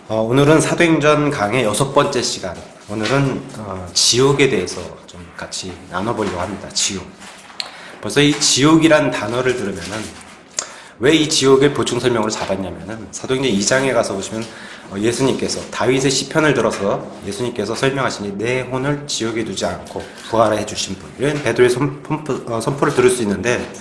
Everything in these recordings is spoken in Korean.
오늘은 사도행전 강의 6번째 시간. 오늘은 지옥에 대해서 좀 같이 나눠보려고 합니다. 지옥. 벌써 이 지옥이란 단어를 들으면은 왜 이 지옥을 보충 설명으로 잡았냐면은 사도행전 2장에 가서 보시면 예수님께서 다윗의 시편을 들어서 예수님께서 설명하시니 내 혼을 지옥에 두지 않고 부활해 주신 분, 이런 베드로의 선포를 들을 수 있는데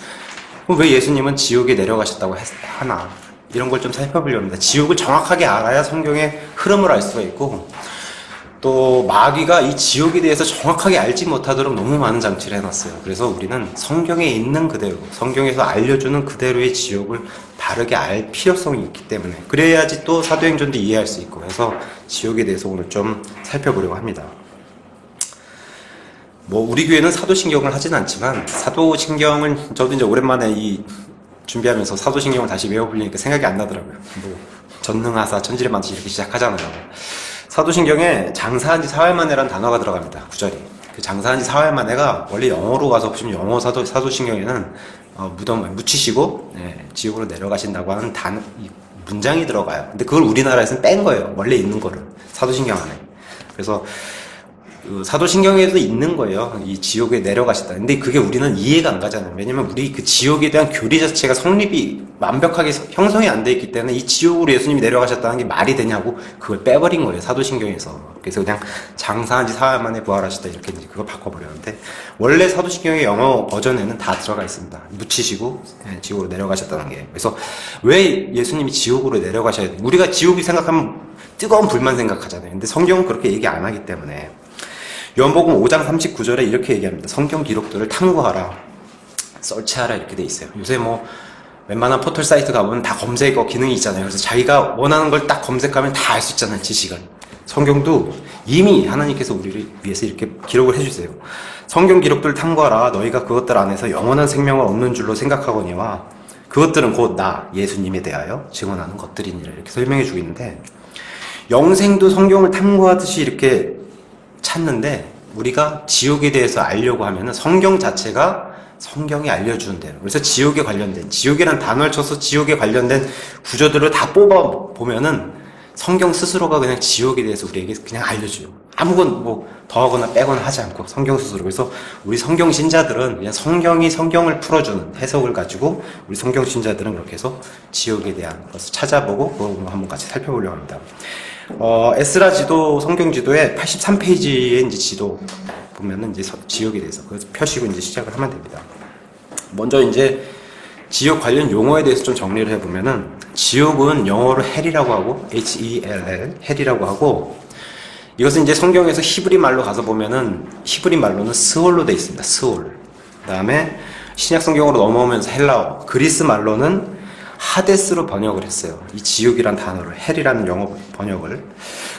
왜 예수님은 지옥에 내려가셨다고 하나, 이런 걸 좀 살펴보려고 합니다. 지옥을 정확하게 알아야 성경의 흐름을 알 수가 있고, 또 마귀가 이 지옥에 대해서 정확하게 알지 못하도록 너무 많은 장치를 해놨어요. 그래서 우리는 성경에 있는 그대로, 성경에서 알려주는 그대로의 지옥을 바르게 알 필요성이 있기 때문에, 그래야지 또 사도행전도 이해할 수 있고 해서 지옥에 대해서 오늘 좀 살펴보려고 합니다. 우리 교회는 사도신경을 하진 않지만, 사도신경은 저도 이제 오랜만에 준비하면서 사도신경을 다시 외워보려니까 생각이 안 나더라고요. 전능하사 천지를 만드시 이렇게 시작하잖아요. 사도신경에 장사한지 사흘 만에라는 단어가 들어갑니다. 구절이. 그 장사한지 사흘 만에가 원래 영어로 가서 보시면 영어 사도신경에는 묻히시고 지옥으로 내려가신다고 하는 문장이 들어가요. 근데 그걸 우리나라에서는 뺀 거예요. 원래 있는 거를. 사도신경 안에. 그래서 사도신경에도 있는 거예요. 이 지옥에 내려가셨다. 근데 그게 우리는 이해가 안 가잖아요. 왜냐면 우리 그 지옥에 대한 교리 자체가 성립이 완벽하게 형성이 안 돼 있기 때문에 이 지옥으로 예수님이 내려가셨다는 게 말이 되냐고 그걸 빼버린 거예요. 사도신경에서. 그래서 그냥 장사한 지 사흘 만에 부활하셨다 이렇게 이제 그걸 바꿔버렸는데, 원래 사도신경의 영어 버전에는 다 들어가 있습니다. 묻히시고 지옥으로 내려가셨다는 게. 그래서 왜 예수님이 지옥으로 내려가셔야 돼? 우리가 지옥이 생각하면 뜨거운 불만 생각하잖아요. 근데 성경은 그렇게 얘기 안 하기 때문에. 요한복음 5장 39절에 이렇게 얘기합니다. 성경 기록들을 탐구하라, 서치하라 이렇게 돼 있어요. 요새 웬만한 포털 사이트 가보면 다 검색어 기능이 있잖아요. 그래서 자기가 원하는 걸 딱 검색하면 다 알 수 있잖아요. 지식을. 성경도 이미 하나님께서 우리를 위해서 이렇게 기록을 해주세요. 성경 기록들을 탐구하라. 너희가 그것들 안에서 영원한 생명을 얻는 줄로 생각하거니와 그것들은 곧 나 예수님에 대하여 증언하는 것들이니라 이렇게 설명해 주고 있는데, 영생도 성경을 탐구하듯이 이렇게 찾는데, 우리가 지옥에 대해서 알려고 하면은 성경 자체가 성경이 알려주는 대로, 그래서 지옥에 관련된, 지옥이란 단어를 쳐서 지옥에 관련된 구조들을 다 뽑아 보면은 성경 스스로가 그냥 지옥에 대해서 우리에게 그냥 알려줘요. 아무건 더하거나 빼거나 하지 않고 성경 스스로. 그래서 우리 성경 신자들은 그냥 성경이 성경을 풀어주는 해석을 가지고, 우리 성경 신자들은 그렇게 해서 지옥에 대한 것을 찾아보고 그걸 한번 같이 살펴보려고 합니다. 에스라 지도, 성경 지도의 83페이지의 이제 지도 보면은 이제 지옥에 대해서 그래서 펴시고 이제 시작을 하면 됩니다. 먼저 이제 지옥 관련 용어에 대해서 좀 정리를 해보면은, 지옥은 영어로 헬이라고 하고, H-E-L-L, 헬이라고 하고, 이것은 이제 성경에서 히브리 말로 가서 보면은, 히브리 말로는 스올로 되어 있습니다. 스올. 그 다음에 신약 성경으로 넘어오면서 헬라어, 그리스 말로는 하데스로 번역을 했어요. 이 지옥이란 단어를, 헬이라는 영어 번역을.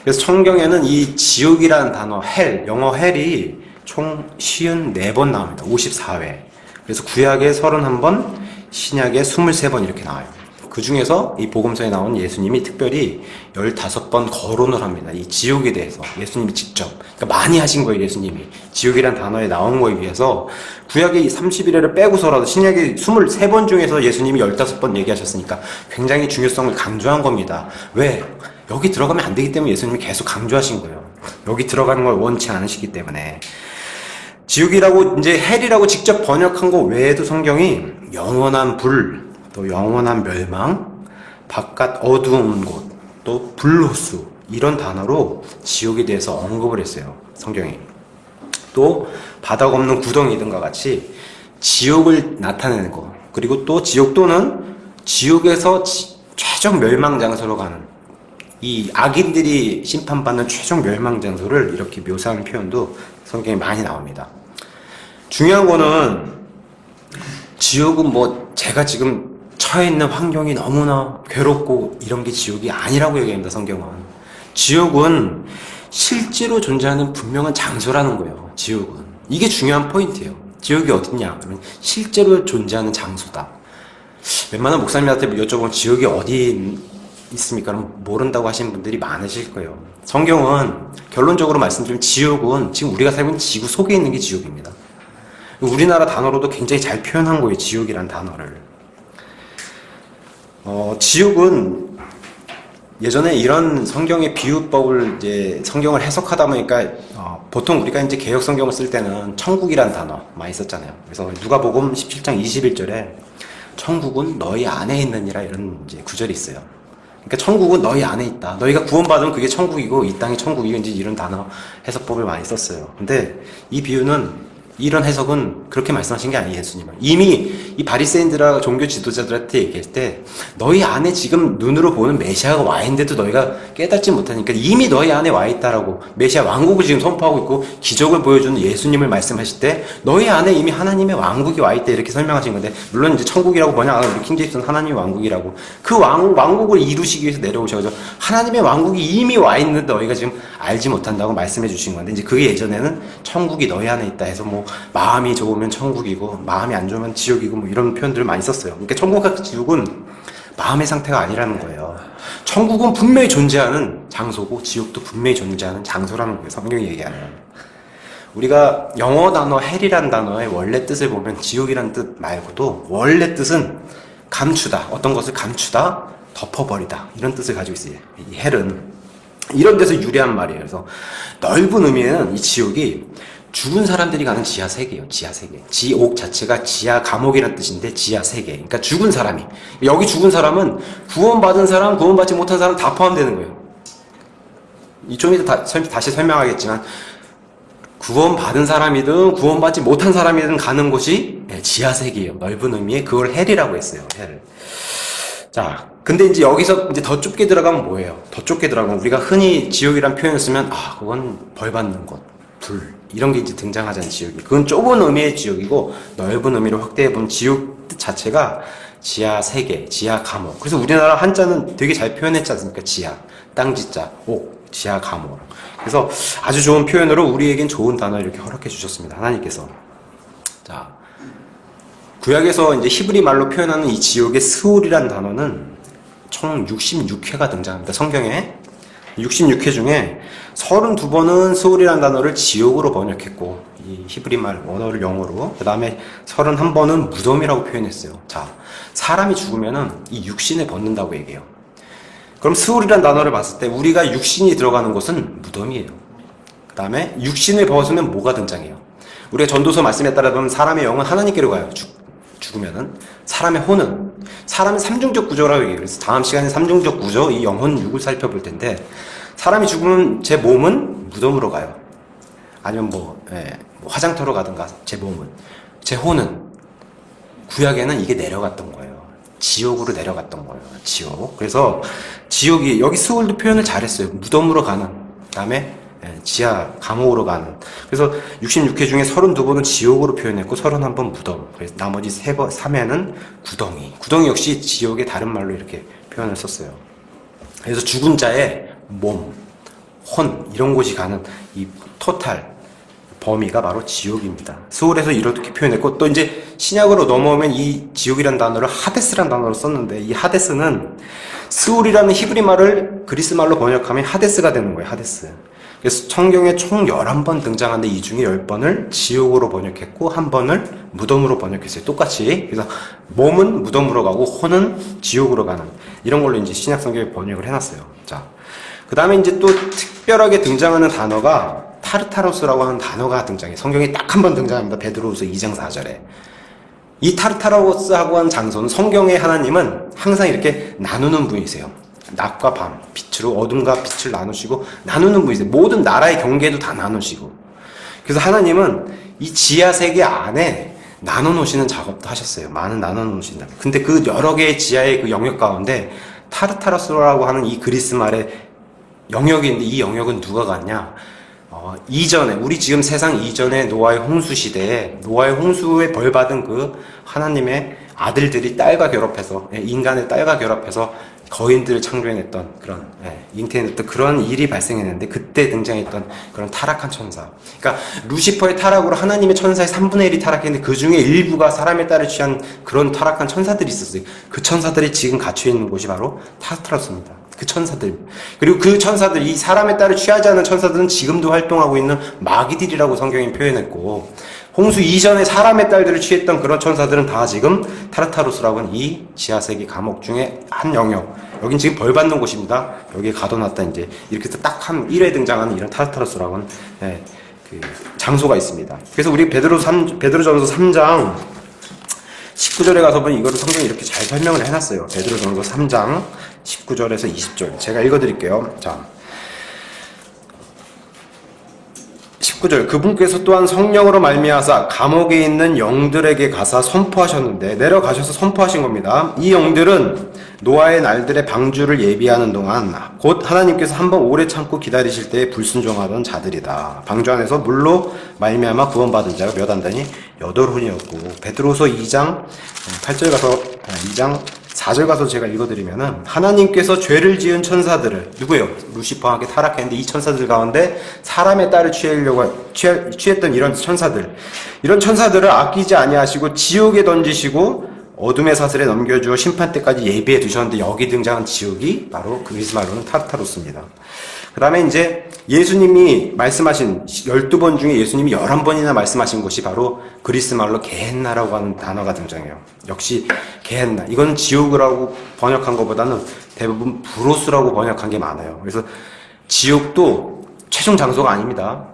그래서 성경에는 이 지옥이라는 단어, 헬, 영어 헬이 총 54번 나옵니다. 54회. 그래서 구약에 31번, 신약에 23번 이렇게 나와요. 그 중에서 이 복음서에 나온 예수님이 특별히 15번 거론을 합니다. 이 지옥에 대해서 예수님이 직접, 그러니까 많이 하신 거예요. 예수님이 지옥이란 단어에 나온 거에 비해서 구약의 31회를 빼고서라도 신약의 23번 중에서 예수님이 15번 얘기하셨으니까 굉장히 중요성을 강조한 겁니다. 왜? 여기 들어가면 안 되기 때문에 예수님이 계속 강조하신 거예요. 여기 들어가는 걸 원치 않으시기 때문에. 지옥이라고 이제 헬이라고 직접 번역한 거 외에도 성경이 영원한 불, 또 영원한 멸망, 바깥 어두운 곳, 또 불호수, 이런 단어로 지옥에 대해서 언급을 했어요. 성경이. 또 바닥 없는 구덩이 등과 같이 지옥을 나타내는 거, 그리고 또 지옥 또는 지옥에서 최종 멸망 장소로 가는, 이 악인들이 심판받는 최종 멸망 장소를 이렇게 묘사하는 표현도 성경에 많이 나옵니다. 중요한 거는, 지옥은 제가 지금 처해 있는 환경이 너무나 괴롭고 이런 게 지옥이 아니라고 얘기합니다. 성경은. 지옥은 실제로 존재하는 분명한 장소라는 거예요. 지옥은. 이게 중요한 포인트예요. 지옥이 어딨냐? 그러면 실제로 존재하는 장소다. 웬만한 목사님한테 여쭤보면 지옥이 어디 있습니까? 그럼 모른다고 하시는 분들이 많으실 거예요. 성경은 결론적으로 말씀드리면 지옥은 지금 우리가 살고 있는 지구 속에 있는 게 지옥입니다. 우리나라 단어로도 굉장히 잘 표현한 거예요. 지옥이란 단어를. 지옥은 예전에 이런 성경의 비유법을 이제 성경을 해석하다 보니까 보통 우리가 이제 개역 성경을 쓸 때는 천국이란 단어 많이 썼잖아요. 그래서 누가복음 17장 21절에 천국은 너희 안에 있느니라 이런 이제 구절이 있어요. 그러니까 천국은 너희 안에 있다. 너희가 구원받으면 그게 천국이고 이 땅이 천국이고 이제 이런 단어 해석법을 많이 썼어요. 근데 이 비유는 이런 해석은 그렇게 말씀하신 게 아니에요, 예수님은. 이미 이 바리새인들과 종교 지도자들한테 얘기할 때 너희 안에 지금 눈으로 보는 메시아가 와 있는데도 너희가 깨닫지 못하니까 이미 너희 안에 와 있다라고 메시아 왕국을 지금 선포하고 있고 기적을 보여주는 예수님을 말씀하실 때 너희 안에 이미 하나님의 왕국이 와 있다 이렇게 설명하신 건데 물론 이제 천국이라고 번역하는 우리 킹제임스는 하나님의 왕국이라고 그 왕국을 이루시기 위해서 내려오셔서 하나님의 왕국이 이미 와 있는데 너희가 지금 알지 못한다고 말씀해 주신 건데 이제 그게 예전에는 천국이 너희 안에 있다 해서 뭐 마음이 좋으면 천국이고 마음이 안 좋으면 지옥이고 뭐 이런 표현들을 많이 썼어요. 그러니까 천국과 지옥은 마음의 상태가 아니라는 거예요. 천국은 분명히 존재하는 장소고 지옥도 분명히 존재하는 장소라는 거예요. 성경이 얘기하는. 우리가 영어 단어 헬이란 단어의 원래 뜻을 보면 지옥이란 뜻 말고도 원래 뜻은 감추다, 어떤 것을 감추다, 덮어버리다 이런 뜻을 가지고 있어요. 이 헬은 이런 데서 유래한 말이에요. 그래서 넓은 의미는 이 지옥이 죽은 사람들이 가는 지하 세계예요. 지하 세계. 지옥 자체가 지하 감옥이라는 뜻인데 지하 세계. 그러니까 죽은 사람이. 여기 죽은 사람은 구원받은 사람, 구원받지 못한 사람 다 포함되는 거예요. 좀 이따 다시 설명하겠지만 구원받은 사람이든 구원받지 못한 사람이든 가는 곳이 지하 세계예요. 넓은 의미의 그걸 헬이라고 했어요. 헬을. 자, 근데 이제 여기서 이제 더 좁게 들어가면 뭐예요? 더 좁게 들어가면 우리가 흔히 지옥이란 표현을 쓰면 그건 벌 받는 곳, 불 이런 게 이제 등장하잖아요. 지옥이. 그건 좁은 의미의 지옥이고 넓은 의미로 확대해보면 지옥 뜻 자체가 지하 세계, 지하 감옥. 그래서 우리나라 한자는 되게 잘 표현했지 않습니까? 지하, 땅지자, 옥, 지하 감옥. 그래서 아주 좋은 표현으로 우리에겐 좋은 단어 이렇게 허락해 주셨습니다. 하나님께서. 자, 구약에서 이제 히브리 말로 표현하는 이 지옥의 스올이라는 단어는 총 66회가 등장합니다. 성경에 66회 중에 32번은 스올이라는 단어를 지옥으로 번역했고 이 히브리 말 원어를 영어로 그 다음에 31번은 무덤이라고 표현했어요. 자, 사람이 죽으면은 이 육신을 벗는다고 얘기해요. 그럼 스올이라는 단어를 봤을 때 우리가 육신이 들어가는 곳은 무덤이에요. 그 다음에 육신을 벗으면 뭐가 등장해요? 우리가 전도서 말씀에 따라 보면 사람의 영은 하나님께로 가요. 죽으면은 사람의 혼은 사람의 삼중적 구조라고 얘기해요. 그래서 다음 시간에 삼중적 구조 이 영혼 육을 살펴볼 텐데 사람이 죽으면 제 몸은 무덤으로 가요. 아니면 뭐 화장터로 가든가 제 몸은 제 혼은 구약에는 이게 내려갔던 거예요. 지옥으로 내려갔던 거예요. 지옥. 그래서 지옥이 여기 스올도 표현을 잘했어요. 무덤으로 가는 그다음에 지하 감옥으로 가는. 그래서 66회 중에 32번은 지옥으로 표현했고 31번 무덤. 그래서 나머지 3회는 구덩이. 구덩이 역시 지옥의 다른 말로 이렇게 표현을 썼어요. 그래서 죽은 자의 몸, 혼 이런 곳이 가는 이 토탈 범위가 바로 지옥입니다. 스올에서 이렇게 표현했고 또 이제 신약으로 넘어오면 이 지옥이라는 단어를 하데스라는 단어로 썼는데 이 하데스는 스올이라는 히브리 말을 그리스 말로 번역하면 하데스가 되는 거예요. 하데스. 그래서 성경에 총 11번 등장하는데 이 중에 10번을 지옥으로 번역했고 한 번을 무덤으로 번역했어요. 똑같이. 그래서 몸은 무덤으로 가고 혼은 지옥으로 가는 이런 걸로 이제 신약 성경에 번역을 해놨어요. 자, 그 다음에 이제 또 특별하게 등장하는 단어가 타르타로스라고 하는 단어가 등장해요. 성경에 딱 한 번 등장합니다. 베드로후서 2장 4절에. 이 타르타로스하고 하는 장소는 성경의 하나님은 항상 이렇게 나누는 분이세요. 낮과 밤, 빛으로 어둠과 빛을 나누시고 나누는 분이세요. 모든 나라의 경계도 다 나누시고. 그래서 하나님은 이 지하 세계 안에 나눠놓으시는 작업도 하셨어요. 많은 나눠놓으신다. 근데 그 여러 개의 지하의 그 영역 가운데 타르타로스라고 하는 이 그리스 말의 영역이 있는데 이 영역은 누가 갔냐? 이전에 우리 지금 세상 이전에 노아의 홍수 시대에 노아의 홍수에 벌받은 그 하나님의 아들들이 딸과 결합해서 인간의 딸과 결합해서 거인들을 창조해냈던 그런 잉태해냈던 그런 일이 발생했는데 그때 등장했던 그런 타락한 천사. 그러니까 루시퍼의 타락으로 하나님의 천사의 3분의 1이 타락했는데 그 중에 일부가 사람의 딸을 취한 그런 타락한 천사들이 있었어요. 그 천사들이 지금 갇혀 있는 곳이 바로 타르타로스입니다. 그 천사들. 그리고 그 천사들, 이 사람의 딸을 취하지 않은 천사들은 지금도 활동하고 있는 마귀들이라고 성경이 표현했고, 홍수 이전에 사람의 딸들을 취했던 그런 천사들은 다 지금 타르타루스라고 하는 이 지하세계 감옥 중에 한 영역, 여긴 지금 벌 받는 곳입니다. 여기에 가둬놨다. 이제 이렇게 해서 딱 한 1회 등장하는 이런 타르타루스라고 하는 그 장소가 있습니다. 그래서 우리 베드로전서 3장 19절에 가서 보면 이거를 성경이 이렇게 잘 설명을 해놨어요. 베드로전서 3장 19절에서 20절 제가 읽어드릴게요. 자, 19절 그분께서 또한 성령으로 말미암아 감옥에 있는 영들에게 가사 선포하셨는데, 내려가셔서 선포하신 겁니다. 이 영들은 노아의 날들의 방주를 예비하는 동안 곧 하나님께서 한번 오래 참고 기다리실 때에 불순종하던 자들이다. 방주 안에서 물로 말미암아 구원받은 자가 몇 안다니? 8혼이었고, 베드로서 2장 8절 가서 2장 4절 가서 제가 읽어드리면은, 하나님께서 죄를 지은 천사들을, 누구예요? 루시퍼에게 타락했는데 이 천사들 가운데 사람의 딸을 취했던 이런 천사들을 아끼지 아니하시고 지옥에 던지시고 어둠의 사슬에 넘겨주어 심판 때까지 예비해 두셨는데, 여기 등장한 지옥이 바로 그리스 말로는 타르타루스입니다. 그 다음에 이제 예수님이 말씀하신 12번 중에 예수님이 11번이나 말씀하신 곳이 바로 그리스 말로 게헨나라고 하는 단어가 등장해요. 역시 게헨나. 이건 지옥이라고 번역한 것보다는 대부분 브로스라고 번역한 게 많아요. 그래서 지옥도 최종 장소가 아닙니다.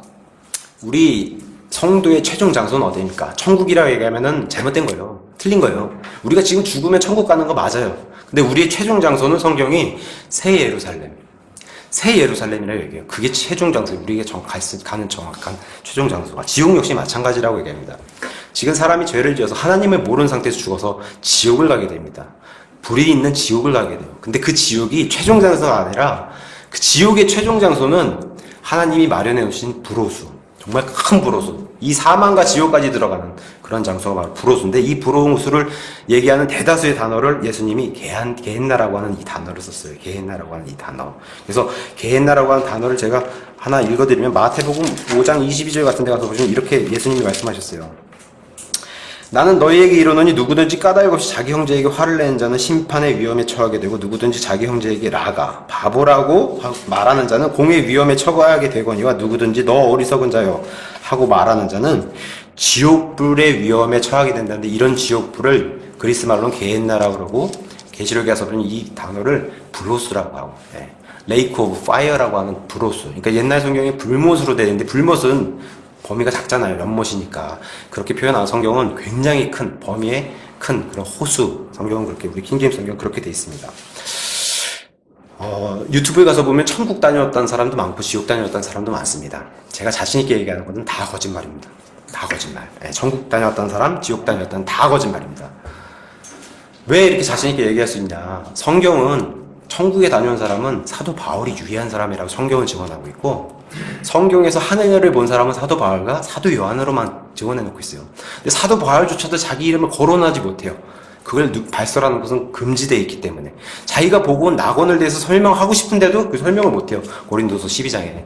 우리 성도의 최종 장소는 어디입니까? 천국이라고 얘기하면은 잘못된 거예요. 틀린 거예요. 우리가 지금 죽으면 천국 가는 거 맞아요. 근데 우리의 최종 장소는 성경이 새 예루살렘이라고 얘기해요. 그게 최종 장소, 우리가 가는 정확한 최종 장소가. 지옥 역시 마찬가지라고 얘기합니다. 지금 사람이 죄를 지어서 하나님을 모르는 상태에서 죽어서 지옥을 가게 됩니다. 불이 있는 지옥을 가게 돼요. 근데 그 지옥이 최종 장소가 아니라, 그 지옥의 최종 장소는 하나님이 마련해 놓으신 불호수, 정말 큰 불호수, 이 사망과 지옥까지 들어가는 그런 장소가 바로 불호수인데, 이 불호수를 얘기하는 대다수의 단어를 예수님이 게헨나라고 하는 이 단어를 썼어요. 게헨나라고 하는 이 단어. 그래서 게헨나라고 하는 단어를 제가 하나 읽어드리면, 마태복음 5장 22절 같은 데 가서 보시면 이렇게 예수님이 말씀하셨어요. 나는 너희에게 이르노니 누구든지 까닭 없이 자기 형제에게 화를 내는 자는 심판의 위험에 처하게 되고, 누구든지 자기 형제에게 라가, 바보라고 말하는 자는 공의 위험에 처하게 되거니와, 누구든지 너 어리석은 자여 하고 말하는 자는 지옥불의 위험에 처하게 된다는데, 이런 지옥불을 그리스 말로는 게헨나라고 그러고, 계시록에 가서 보면 이 단어를 불호수라고 하고, 레이크 오브 파이어라고 하는 불호수. 그러니까 옛날 성경에 불못으로 되어 있는데, 불못은 범위가 작잖아요. 연못이니까. 그렇게 표현한 성경은 굉장히 큰, 범위의 큰 그런 호수. 성경은 그렇게, 우리 킹제임스 성경은 그렇게 되어 있습니다. 유튜브에 가서 보면 천국 다녀왔다는 사람도 많고 지옥 다녀왔다는 사람도 많습니다. 제가 자신있게 얘기하는 것은 다 거짓말입니다. 다 거짓말. 천국 다녀왔다는 사람, 지옥 다녀왔다는 다 거짓말입니다. 왜 이렇게 자신있게 얘기할 수 있냐? 성경은 천국에 다녀온 사람은 사도 바울이 유의한 사람이라고 성경은 증언하고 있고, 성경에서 하늘을 본 사람은 사도 바울과 사도 요한으로만 증언해놓고 있어요. 근데 사도 바울조차도 자기 이름을 거론하지 못해요. 그걸 발설하는 것은 금지되어 있기 때문에. 자기가 보고 온 낙원을 대해서 설명하고 싶은데도 그 설명을 못해요. 고린도서 12장에.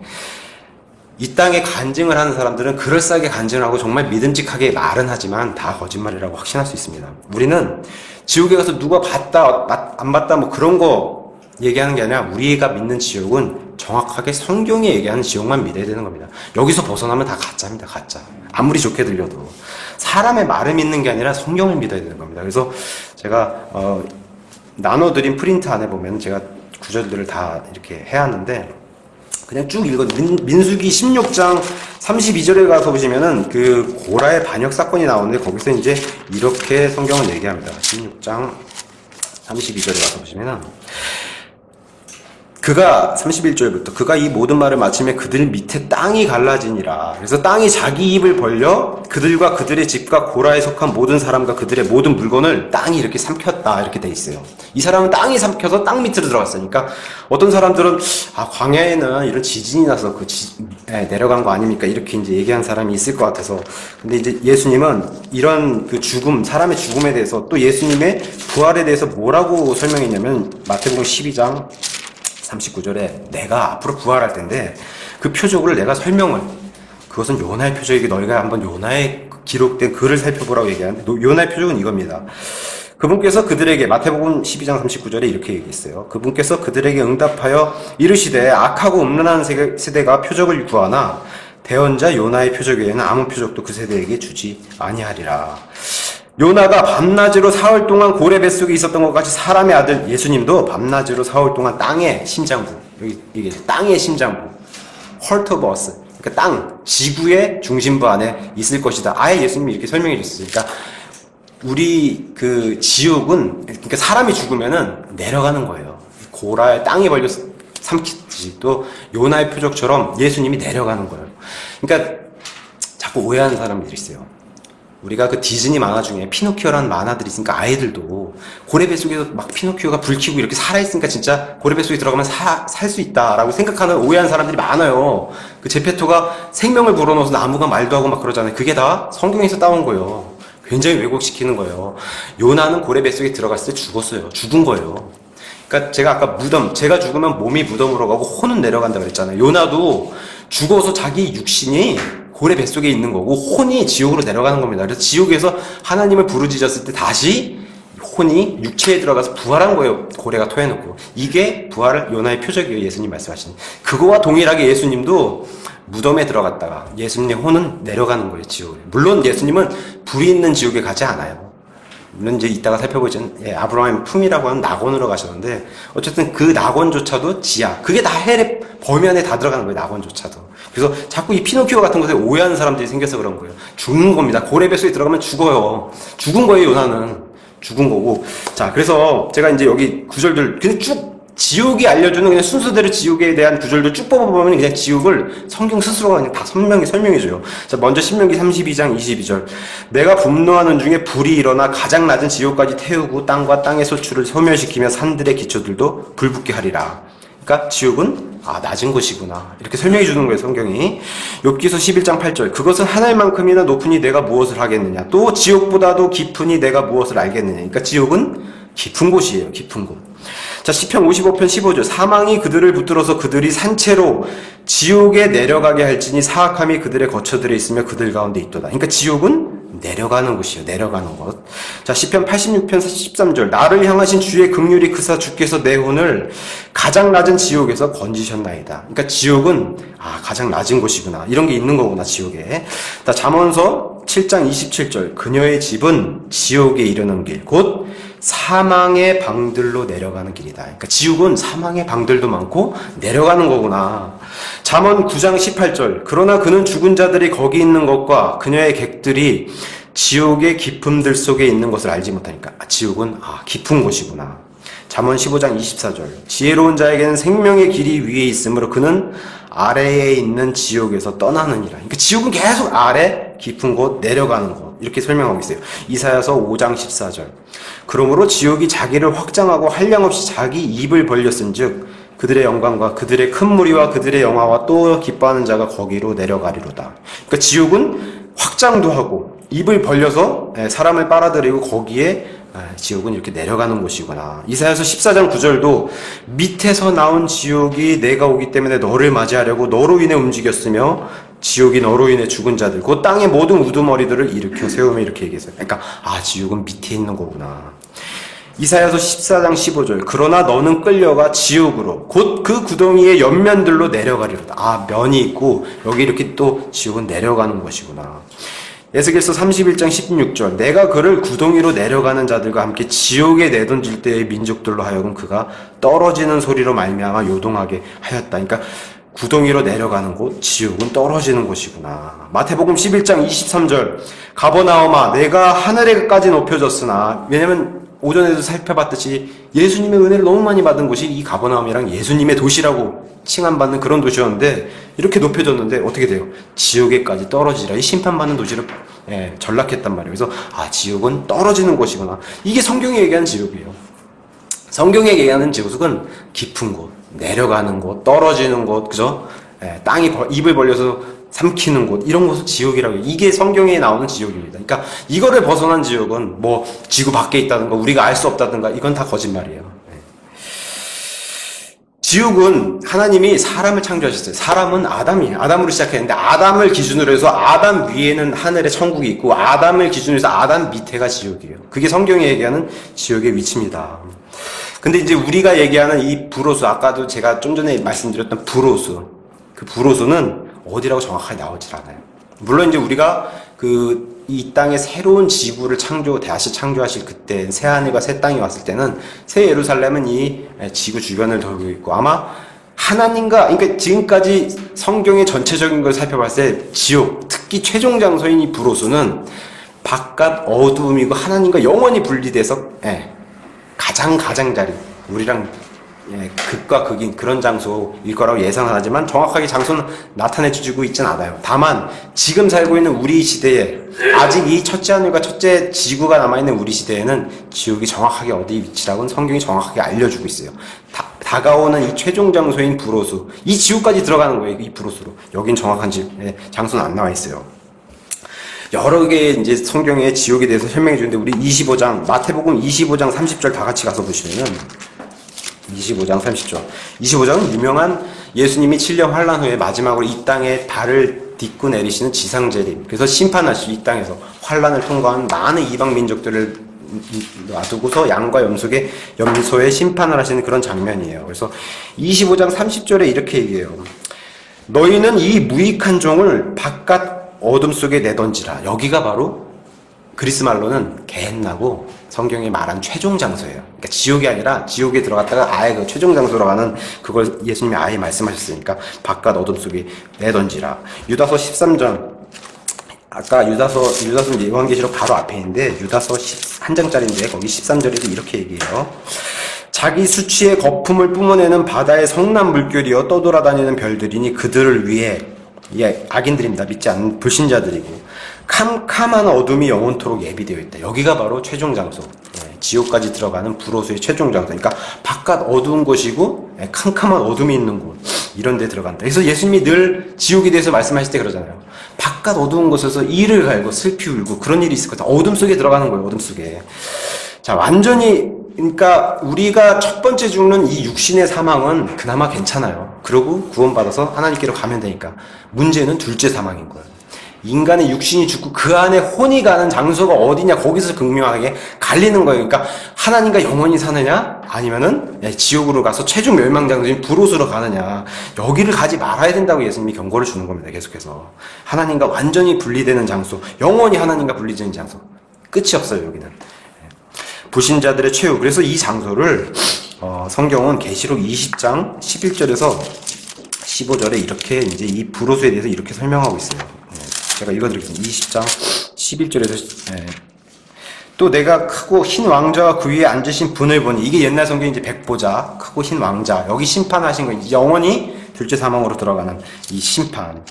이 땅에 간증을 하는 사람들은 그럴싸하게 간증하고 정말 믿음직하게 말은 하지만 다 거짓말이라고 확신할 수 있습니다. 우리는 지옥에 가서 누가 봤다 안 봤다 뭐 그런 거 얘기하는 게 아니라, 우리가 믿는 지옥은 정확하게 성경이 얘기하는 지옥만 믿어야 되는 겁니다. 여기서 벗어나면 다 가짜입니다. 가짜. 아무리 좋게 들려도. 사람의 말을 믿는 게 아니라 성경을 믿어야 되는 겁니다. 그래서 제가 나눠드린 프린트 안에 보면 제가 구절들을 다 이렇게 해야 하는데, 그냥 쭉 읽어. 민수기 16장 32절에 가서 보시면은 그 고라의 반역 사건이 나오는데, 거기서 이제 이렇게 성경을 얘기합니다. 16장 32절에 가서 보시면은, 그가 31절부터 그가 이 모든 말을 마침에 그들 밑에 땅이 갈라지니라. 그래서 땅이 자기 입을 벌려 그들과 그들의 집과 고라에 속한 모든 사람과 그들의 모든 물건을 땅이 이렇게 삼켰다, 이렇게 돼 있어요. 이 사람은 땅이 삼켜서 땅 밑으로 들어갔으니까, 어떤 사람들은 광야에는 이런 지진이 나서 내려간 거 아닙니까, 이렇게 이제 얘기한 사람이 있을 것 같아서. 근데 이제 예수님은 이런 그 죽음, 사람의 죽음에 대해서, 또 예수님의 부활에 대해서 뭐라고 설명했냐면, 마태복음 12장 39절에 내가 앞으로 부활할 텐데 그 표적을 내가 그것은 요나의 표적이기, 너희가 한번 요나에 기록된 글을 살펴보라고 얘기하는데, 요나의 표적은 이겁니다. 그분께서 그들에게, 마태복음 12장 39절에 이렇게 얘기했어요. 그분께서 그들에게 응답하여 이르시되 악하고 음란한 세대가 표적을 구하나 대언자 요나의 표적 외에는 아무 표적도 그 세대에게 주지 아니하리라. 요나가 밤낮으로 사흘 동안 고래 뱃속에 있었던 것 같이 사람의 아들 예수님도 밤낮으로 사흘 동안 땅의 심장부, 여기 이게 땅의 심장부, heart of earth, 그러니까 땅, 지구의 중심부 안에 있을 것이다. 아예 예수님이 이렇게 설명해 줬어요. 그러니까 우리 그 지옥은, 그러니까 사람이 죽으면은 내려가는 거예요. 고라에 땅이 벌려 삼키듯이 또 요나의 표적처럼 예수님이 내려가는 거예요. 그러니까 자꾸 오해하는 사람들이 있어요. 우리가 그 디즈니 만화 중에 피노키오라는 만화들이 있으니까 아이들도 고래 뱃속에서 막 피노키오가 불 켜고 이렇게 살아있으니까 진짜 고래 뱃속에 들어가면 살 수 있다라고 생각하는 오해한 사람들이 많아요. 그 제페토가 생명을 불어넣어서 나무가 말도 하고 막 그러잖아요. 그게 다 성경에서 따온 거예요. 굉장히 왜곡시키는 거예요. 요나는 고래 뱃속에 들어갔을 때 죽었어요. 죽은 거예요. 그러니까 제가 아까 무덤, 제가 죽으면 몸이 무덤으로 가고 혼은 내려간다 그랬잖아요. 요나도 죽어서 자기 육신이 고래 뱃속에 있는 거고 혼이 지옥으로 내려가는 겁니다. 그래서 지옥에서 하나님을 부르짖었을 때 다시 혼이 육체에 들어가서 부활한 거예요. 고래가 토해놓고. 이게 부활 요나의 표적이에요. 예수님 말씀하시는. 그거와 동일하게 예수님도 무덤에 들어갔다가 예수님의 혼은 내려가는 거예요. 지옥에. 물론 예수님은 불이 있는 지옥에 가지 않아요. 물론 이제 이따가 살펴보죠. 아브라함의 품이라고 하는 낙원으로 가셨는데 어쨌든 그 낙원조차도 지하. 그게 다 헬의 범위 안에 다 들어가는 거예요. 낙원조차도. 그래서 자꾸 이 피노키오 같은 것에 오해하는 사람들이 생겨서 그런 거예요. 죽는 겁니다. 고래 뱃속에 들어가면 죽어요. 죽은 거예요. 요나는. 죽은 거고. 자, 그래서 제가 이제 여기 구절들 그냥 쭉 지옥이 알려주는 그냥 순서대로 지옥에 대한 구절들 쭉 뽑아보면 그냥 지옥을 성경 스스로가 그냥 다 설명해줘요. 자, 먼저 신명기 32장 22절. 내가 분노하는 중에 불이 일어나 가장 낮은 지옥까지 태우고 땅과 땅의 소출을 소멸시키며 산들의 기초들도 불붙게 하리라. 그러니까 지옥은 낮은 곳이구나. 이렇게 설명해 주는 거예요, 성경이. 욥기서 11장 8절. 그것은 하늘만큼이나 높으니 내가 무엇을 하겠느냐. 또 지옥보다도 깊으니 내가 무엇을 알겠느냐. 그러니까 지옥은 깊은 곳이에요, 깊은 곳. 자, 시편 55편 15절. 사망이 그들을 붙들어서 그들이 산채로 지옥에 내려가게 할지니 사악함이 그들의 거처들에 있으며 그들 가운데 있도다. 그러니까 지옥은 내려가는 곳이에요. 내려가는 곳. 자, 시편 86편 13절. 나를 향하신 주의 긍휼이 크사 주께서 내 혼을 가장 낮은 지옥에서 건지셨나이다. 그러니까 지옥은 가장 낮은 곳이구나. 이런 게 있는 거구나, 지옥에. 자, 잠언서 7장 27절. 그녀의 집은 지옥에 이르는 길, 곧 사망의 방들로 내려가는 길이다. 그러니까 지옥은 사망의 방들도 많고 내려가는 거구나. 잠언 9장 18절. 그러나 그는 죽은 자들이 거기 있는 것과 그녀의 객들이 지옥의 깊음들 속에 있는 것을 알지 못하니까 지옥은 깊은 곳이구나. 잠언 15장 24절. 지혜로운 자에게는 생명의 길이 위에 있으므로 그는 아래에 있는 지옥에서 떠나느니라. 그러니까 지옥은 계속 아래 깊은 곳 내려가는 곳 이렇게 설명하고 있어요. 이사야서 5장 14절. 그러므로 지옥이 자기를 확장하고 한량없이 자기 입을 벌렸은즉 그들의 영광과 그들의 큰 무리와 그들의 영화와 또 기뻐하는 자가 거기로 내려가리로다. 그러니까 지옥은 확장도 하고 입을 벌려서 사람을 빨아들이고 거기에 지옥은 이렇게 내려가는 곳이구나. 이사야서 14장 9절도 밑에서 나온 지옥이 내가 오기 때문에 너를 맞이하려고 너로 인해 움직였으며 지옥이 너로 인해 죽은 자들 곧 땅의 모든 우두머리들을 일으켜 세우며 이렇게 얘기했어요. 그러니까 지옥은 밑에 있는 거구나. 이사야서 14장 15절. 그러나 너는 끌려가 지옥으로 곧 그 구덩이의 옆면들로 내려가리로다. 면이 있고 여기 이렇게 또 지옥은 내려가는 것이구나. 에스겔서 31장 16절. 내가 그를 구덩이로 내려가는 자들과 함께 지옥에 내던질 때의 민족들로 하여금 그가 떨어지는 소리로 말미암아 요동하게 하였다. 그러니까 구덩이로 내려가는 곳, 지옥은 떨어지는 곳이구나. 마태복음 11장 23절. 가버나움아 내가 하늘에까지 높여졌으나, 왜냐면 오전에도 살펴봤듯이 예수님의 은혜를 너무 많이 받은 곳이 이 가버나움이랑 예수님의 도시라고 칭함받는 그런 도시였는데 이렇게 높여졌는데 어떻게 돼요? 지옥에까지 떨어지라. 이 심판받는 도시를 전락했단 말이에요. 그래서 지옥은 떨어지는 곳이구나. 이게 성경이 얘기하는 지옥이에요. 성경이 얘기하는 지옥은 깊은 곳, 내려가는 곳, 떨어지는 곳, 그죠? 땅이 입을 벌려서 삼키는 곳, 이런 곳을 지옥이라고 해요. 이게 성경에 나오는 지옥입니다. 그러니까 이거를 벗어난 지옥은 뭐 지구 밖에 있다든가 우리가 알 수 없다든가 이건 다 거짓말이에요. 지옥은 하나님이 사람을 창조하셨어요. 사람은 아담이에요. 아담으로 시작했는데 아담을 기준으로 해서 아담 위에는 하늘의 천국이 있고 아담을 기준으로 해서 아담 밑에가 지옥이에요. 그게 성경이 얘기하는 지옥의 위치입니다. 근데 이제 우리가 얘기하는 이 불호수, 아까도 제가 좀 전에 말씀드렸던 불호수, 그 불호수는 어디라고 정확하게 나오질 않아요. 물론 이제 우리가 이 땅에 새로운 지구를 다시 창조하실 그때 새 하늘과 새 땅이 왔을 때는 새 예루살렘은 이 지구 주변을 돌고 있고 아마 그러니까 지금까지 성경의 전체적인 걸 살펴봤을 때 지옥, 특히 최종 장소인 이 부로수는 바깥 어두움이고 하나님과 영원히 분리돼서 가장자리, 우리랑 극과 극인 그런 장소일 거라고 예상은 하지만 정확하게 장소는 나타내주고 있진 않아요. 다만 지금 살고 있는 우리 시대에 아직 이 첫째 하늘과 첫째 지구가 남아있는 우리 시대에는 지옥이 정확하게 어디 위치라고는 성경이 정확하게 알려주고 있어요. 다가오는 이 최종 장소인 부로수, 이 지구까지 들어가는 거예요. 이 부로수로. 여긴 정확한 장소는 안 나와 있어요. 여러 개의 이제 성경의 지옥에 대해서 설명해 주는데 우리 25장 마태복음 25장 30절 다 같이 가서 보시면은 25장 30절. 25장은 유명한 예수님이 7년 환란 후에 마지막으로 이 땅에 발을 딛고 내리시는 지상재림. 그래서 심판하시고 이 땅에서 환란을 통과한 많은 이방 민족들을 놔두고서 양과 염소의 심판을 하시는 그런 장면이에요. 그래서 25장 30절에 이렇게 얘기해요. 너희는 이 무익한 종을 바깥 어둠 속에 내던지라. 여기가 바로 그리스 말로는 게헨나고 성경이 말한 최종 장소예요. 그러니까 지옥이 아니라 지옥에 들어갔다가 아예 그 최종 장소로 가는 그걸 예수님이 아예 말씀하셨으니까 바깥 어둠 속에 내던지라. 유다서 13장. 아까 유다서는 요한계시록 바로 앞에 있는데 유다서 한 장짜리인데 거기 13절에도 이렇게 얘기해요. 자기 수치의 거품을 뿜어내는 바다의 성난 물결이여 떠돌아다니는 별들이니 그들을 위해 악인들입니다. 믿지 않는 불신자들이고 캄캄한 어둠이 영원토록 예비되어 있다. 여기가 바로 최종 장소. 지옥까지 들어가는 부로수의 최종 장소. 그러니까 바깥 어두운 곳이고 캄캄한 어둠이 있는 곳. 이런 데 들어간다. 그래서 예수님이 늘 지옥에 대해서 말씀하실 때 그러잖아요. 바깥 어두운 곳에서 이를 갈고 슬피 울고 그런 일이 있을 거다. 어둠 속에 들어가는 거예요. 어둠 속에. 자, 그러니까 우리가 첫 번째 죽는 이 육신의 사망은 그나마 괜찮아요. 그러고 구원받아서 하나님께로 가면 되니까. 문제는 둘째 사망인 거예요. 인간의 육신이 죽고 그 안에 혼이 가는 장소가 어디냐 거기서 극명하게 갈리는 거예요. 그러니까 하나님과 영원히 사느냐 아니면은 지옥으로 가서 최종 멸망장소인 부로수로 가느냐 여기를 가지 말아야 된다고 예수님이 경고를 주는 겁니다. 계속해서 하나님과 완전히 분리되는 장소, 영원히 하나님과 분리되는 장소. 끝이 없어요. 여기는 불신자들의 최후. 그래서 이 장소를 성경은 계시록 20장 11절에서 15절에 이렇게 이제 이 부로수에 대해서 이렇게 설명하고 있어요. 제가 읽어드리겠습니다. 20장 11절에서 또 내가 크고 흰 왕자와 그 위에 앉으신 분을 보니 이게 옛날 성경 이제 백보자 크고 흰 왕자 여기 심판하신 거 영원히 둘째 사망으로 들어가는 이 심판.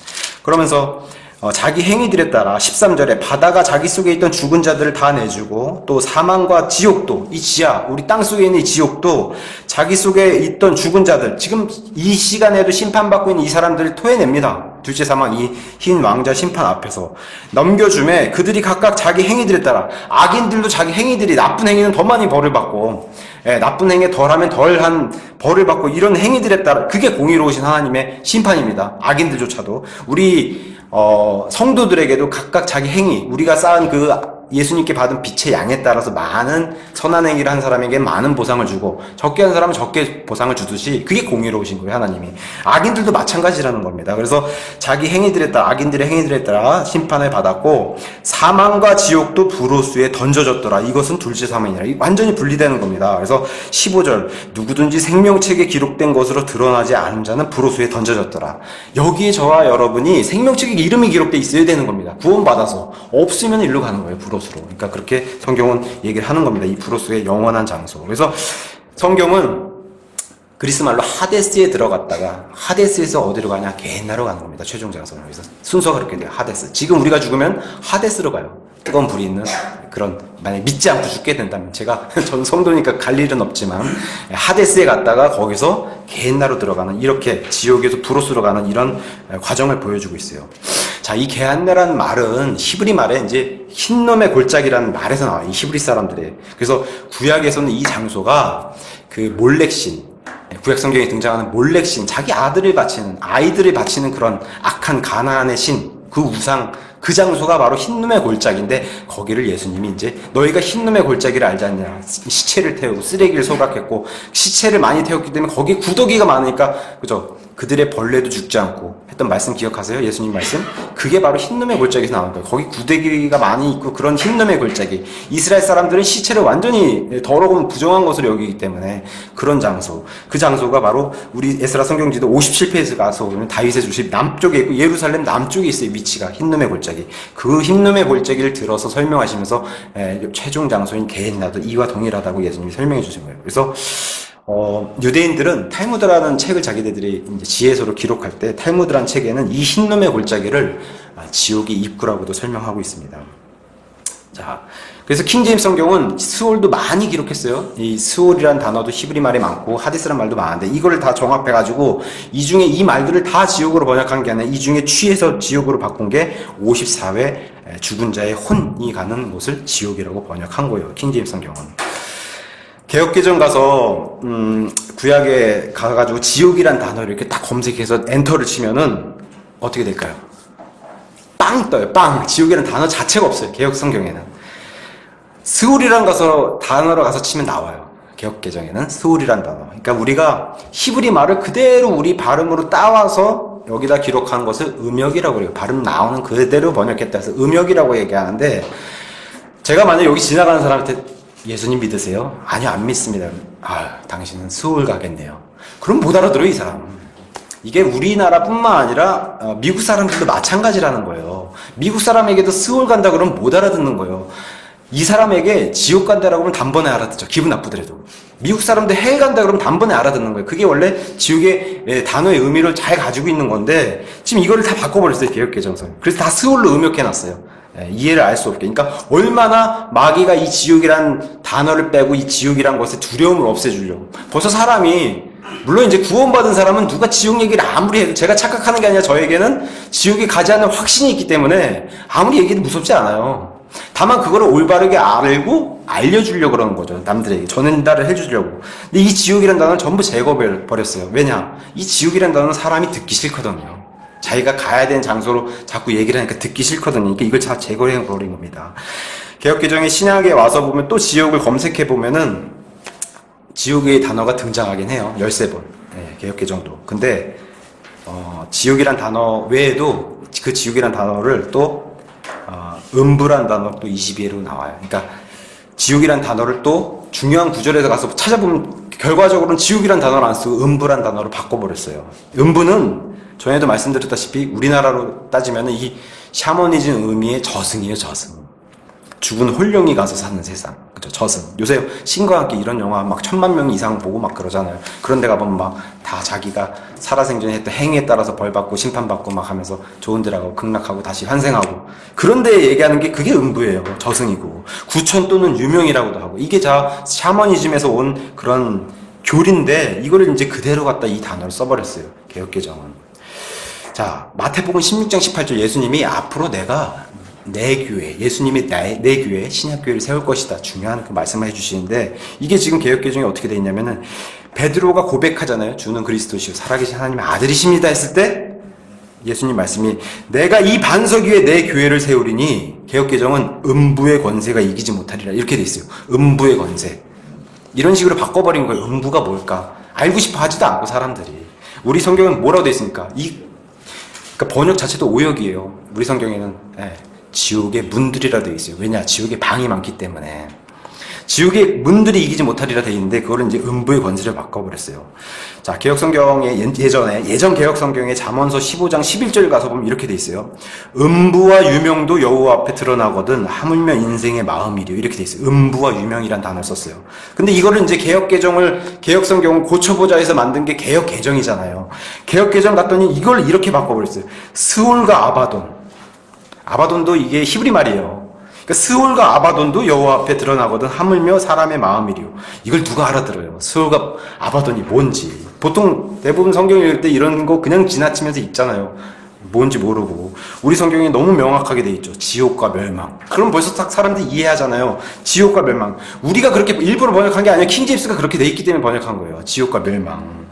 그러면서 자기 행위들에 따라 13절에 바다가 자기 속에 있던 죽은 자들을 다 내주고 또 사망과 지옥도 이 지하 우리 땅 속에 있는 이 지옥도 자기 속에 있던 죽은 자들 지금 이 시간에도 심판받고 있는 이 사람들을 토해냅니다. 둘째 사망 이 흰 왕자 심판 앞에서 넘겨주매 그들이 각각 자기 행위들에 따라 악인들도 자기 행위들이 나쁜 행위는 더 많이 벌을 받고 나쁜 행위 덜하면 덜한 벌을 받고 이런 행위들에 따라 그게 공의로우신 하나님의 심판입니다. 악인들조차도 우리 성도들에게도 각각 자기 행위 우리가 쌓은 그 예수님께 받은 빛의 양에 따라서 많은 선한 행위를 한 사람에게 많은 보상을 주고 적게 한 사람은 적게 보상을 주듯이 그게 공의로우신 거예요. 하나님이. 악인들도 마찬가지라는 겁니다. 그래서 자기 행위들에 따라 악인들의 행위들에 따라 심판을 받았고 사망과 지옥도 부로수에 던져졌더라. 이것은 둘째 사망이라 완전히 분리되는 겁니다. 그래서 15절 누구든지 생명책에 기록된 것으로 드러나지 않은 자는 부로수에 던져졌더라. 여기에 저와 여러분이 생명책에 이름이 기록돼 있어야 되는 겁니다. 구원받아서 없으면 일로 가는 거예요. 부로수로. 그러니까 그렇게 성경은 얘기를 하는 겁니다. 이 부로수의 영원한 장소. 그래서 성경은 그리스 말로 하데스에 들어갔다가 하데스에서 어디로 가냐? 게헨나로 가는 겁니다. 최종 장소는. 그래서 순서가 그렇게 돼요. 하데스. 지금 우리가 죽으면 하데스로 가요. 뜨거운 불이 있는 그런 만약에 믿지 않고 죽게 된다면 제가 전 성도니까 갈 일은 없지만 하데스에 갔다가 거기서 게헨나로 들어가는 이렇게 지옥에서 부로스로 가는 이런 과정을 보여주고 있어요. 자, 이 게헨나라는 말은 히브리 말에 이제 흰놈의 골짜기라는 말에서 나와요. 이 히브리 사람들의. 그래서 구약에서는 이 장소가 그 몰렉신 구약 성경에 등장하는 몰렉신 자기 아이들을 바치는 그런 악한 가나안의 신 그 우상 그 장소가 바로 흰놈의 골짜기인데 거기를 예수님이 이제 너희가 흰놈의 골짜기를 알지 않냐 시체를 태우고 쓰레기를 소각했고 시체를 많이 태웠기 때문에 거기에 구더기가 많으니까 그죠 그들의 벌레도 죽지 않고 했던 말씀 기억하세요? 예수님 말씀? 그게 바로 흰놈의 골짜기에서 나온 거예요. 거기 구데기가 많이 있고 그런 흰놈의 골짜기. 이스라엘 사람들은 시체를 완전히 더러운 부정한 것으로 여기기 때문에 그런 장소. 그 장소가 바로 우리 에스라 성경지도 57페이지 가서 보면 다윗의 주실 남쪽에 있고 예루살렘 남쪽에 있어요. 위치가 흰놈의 골짜기. 그 흰놈의 골짜기를 들어서 설명하시면서 최종 장소인 게헨나도 이와 동일하다고 예수님이 설명해 주신 거예요. 그래서 유대인들은 탈무드라는 책을 자기들이 이제 지혜서로 기록할 때 탈무드라는 책에는 이 흰놈의 골짜기를 지옥의 입구라고도 설명하고 있습니다. 자, 그래서 킹제임스 성경은 스올도 많이 기록했어요. 이 스올이라는 단어도 히브리 말이 많고 하디스라는 말도 많은데 이거를 다 종합해가지고 이 중에 이 말들을 다 지옥으로 번역한 게 아니라 이 중에 취해서 지옥으로 바꾼 게 54회 죽은 자의 혼이 가는 곳을 지옥이라고 번역한 거예요. 킹제임스 성경은. 개역개정 가서 구약에 가가지고 지옥이란 단어를 이렇게 딱 검색해서 엔터를 치면은 어떻게 될까요? 빵 떠요. 빵. 지옥이라는 단어 자체가 없어요. 개역 성경에는. 스울이란 단어로 가서 치면 나와요. 개역개정에는 스울이란 단어. 그러니까 우리가 히브리 말을 그대로 우리 발음으로 따와서 여기다 기록한 것을 음역이라고 그래요. 발음 나오는 그대로 번역했다 해서 음역이라고 얘기하는데 제가 만약 여기 지나가는 사람한테 예수님 믿으세요? 아니요, 안 믿습니다. 당신은 스울 가겠네요. 그럼 못 알아들어요, 이 사람. 이게 우리나라뿐만 아니라 미국 사람들도 마찬가지라는 거예요. 미국 사람에게도 스울 간다 그러면 못 알아듣는 거예요. 이 사람에게 지옥 간다라고 하면 단번에 알아듣죠. 기분 나쁘더라도. 미국 사람들 헬 간다 그러면 단번에 알아듣는 거예요. 그게 원래 지옥의 단어의 의미를 잘 가지고 있는 건데 지금 이거를 다 바꿔버렸어요. 개역개정선. 그래서 다 스올로 음역해놨어요. 이해를 알 수 없게. 그러니까 얼마나 마귀가 이 지옥이란 단어를 빼고 이 지옥이란 것의 두려움을 없애주려고. 벌써 사람이 물론 이제 구원받은 사람은 누가 지옥 얘기를 아무리 해도 제가 착각하는 게 아니라 저에게는 지옥에 가지 않는 확신이 있기 때문에 아무리 얘기해도 무섭지 않아요. 다만 그거를 올바르게 알고 알려주려고 그러는 거죠. 남들에게 전달을 해주려고. 근데 이 지옥이란 단어는 전부 제거해버렸어요. 왜냐? 이 지옥이란 단어는 사람이 듣기 싫거든요. 자기가 가야 되는 장소로 자꾸 얘기를 하니까 듣기 싫거든요. 그러니까 이걸 다 제거해버린 겁니다. 개역개정의 신약에 와서 보면 또 지옥을 검색해보면은 지옥의 단어가 등장하긴 해요. 13번. 네, 개역개정도. 근데 지옥이란 단어 외에도 그 지옥이란 단어를 또 음부란 단어 또 22회로 나와요. 그러니까 지옥이란 단어를 또 중요한 구절에서 가서 찾아보면 결과적으로는 지옥이란 단어를 안 쓰고 음부란 단어로 바꿔버렸어요. 음부는 전에도 말씀드렸다시피 우리나라로 따지면 이 샤머니즘 의미의 저승이에요. 저승. 죽은 홀령이 가서 사는 세상. 그죠? 저승. 요새 신과 함께 이런 영화 막 1000만 명 이상 보고 막 그러잖아요. 그런 데 가보면 막 다 자기가 살아생전에 했던 행위에 따라서 벌받고 심판받고 막 하면서 좋은 데 가고 극락하고 다시 환생하고 그런 데 얘기하는 게 그게 음부예요. 저승이고. 구천 또는 유명이라고도 하고. 이게 다 샤머니즘에서 온 그런 교리인데 이거를 이제 그대로 갖다 이 단어를 써버렸어요. 개역개정은. 자, 마태복음 16장 18절 예수님이 앞으로 내가 내 교회, 예수님이 내 교회, 신약교회를 세울 것이다. 중요한 그 말씀을 해주시는데 이게 지금 개역개정이 어떻게 되어 있냐면은 베드로가 고백하잖아요. 주는 그리스도시요 살아계신 하나님의 아들이십니다 했을 때 예수님 말씀이 내가 이 반석 위에 내 교회를 세우리니 개역개정은 음부의 권세가 이기지 못하리라 이렇게 돼 있어요. 음부의 권세. 이런 식으로 바꿔버린 거예요. 음부가 뭘까? 알고 싶어 하지도 않고 사람들이. 우리 성경은 뭐라고 돼 있습니까? 그러니까 번역 자체도 오역이에요. 우리 성경에는 지옥의 문들이라 되어 있어요. 왜냐? 지옥에 방이 많기 때문에. 지옥의 문들이 이기지 못하리라 되어 있는데 그거를 이제 음부의 권세를 바꿔버렸어요. 자, 개역성경의 예전 개역성경의 잠언서 15장 11절 가서 보면 이렇게 돼 있어요. 음부와 유명도 여호와 앞에 드러나거든 하물며 인생의 마음이려 이렇게 돼 있어요. 음부와 유명이란 단어를 썼어요. 근데 이거를 이제 개역성경을 고쳐보자 해서 만든 게 개역개정이잖아요. 개역개정 갔더니 이걸 이렇게 바꿔버렸어요. 스올과 아바돈도 이게 히브리 말이에요. 그러니까 스올과 아바돈도 여호와 앞에 드러나거든 하물며 사람의 마음이리요. 이걸 누가 알아들어요? 스올과 아바돈이 뭔지. 보통 대부분 성경 읽을 때 이런 거 그냥 지나치면서 읽잖아요. 뭔지 모르고. 우리 성경이 너무 명확하게 돼 있죠. 지옥과 멸망. 그럼 벌써 딱 사람들이 이해하잖아요. 지옥과 멸망. 우리가 그렇게 일부러 번역한 게 아니라 킹제임스가 그렇게 돼 있기 때문에 번역한 거예요. 지옥과 멸망.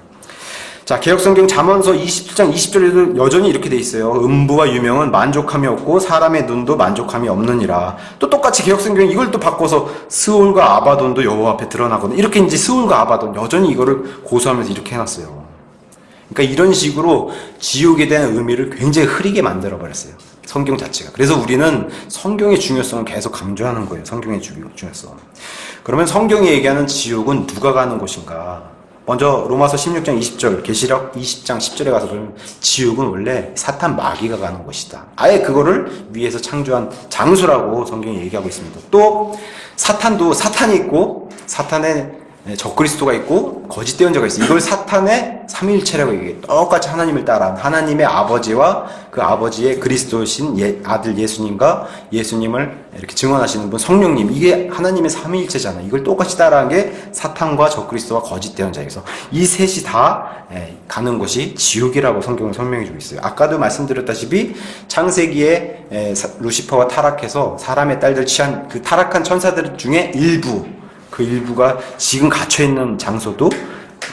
자, 개역성경 잠언서 27장 20절에도 여전히 이렇게 돼 있어요. 음부와 유명은 만족함이 없고 사람의 눈도 만족함이 없느니라. 또 똑같이 개역성경 이걸 또 바꿔서 스올과 아바돈도 여호와 앞에 드러나거든. 이렇게 이제 스올과 아바돈 여전히 이거를 고수하면서 이렇게 해놨어요. 그러니까 이런 식으로 지옥에 대한 의미를 굉장히 흐리게 만들어버렸어요. 성경 자체가. 그래서 우리는 성경의 중요성을 계속 강조하는 거예요. 성경의 중요성. 그러면 성경이 얘기하는 지옥은 누가 가는 곳인가? 먼저 로마서 16장 20절, 계시록 20장 10절에 가서 보면 지옥은 원래 사탄 마귀가 가는 곳이다. 아예 그거를 위에서 창조한 장소라고 성경이 얘기하고 있습니다. 또 사탄도 사탄이 있고 사탄의 적그리스도가 있고 거짓 대언자가 있어요. 이걸 사탄의 삼위일체라고 얘기해요. 똑같이 하나님을 따라 하나님의 아버지와 그 아버지의 그리스도신 아들 예수님과 예수님을 이렇게 증언하시는 분 성령님, 이게 하나님의 삼위일체잖아요. 이걸 똑같이 따라한 게 사탄과 적그리스도와 거짓 대언자에서 이 셋이 다 가는 곳이 지옥이라고 성경은 설명해 주고 있어요. 아까도 말씀드렸다시피 창세기에 루시퍼가 타락해서 사람의 딸들 취한 그 타락한 천사들 중에 그 일부가 지금 갇혀있는 장소도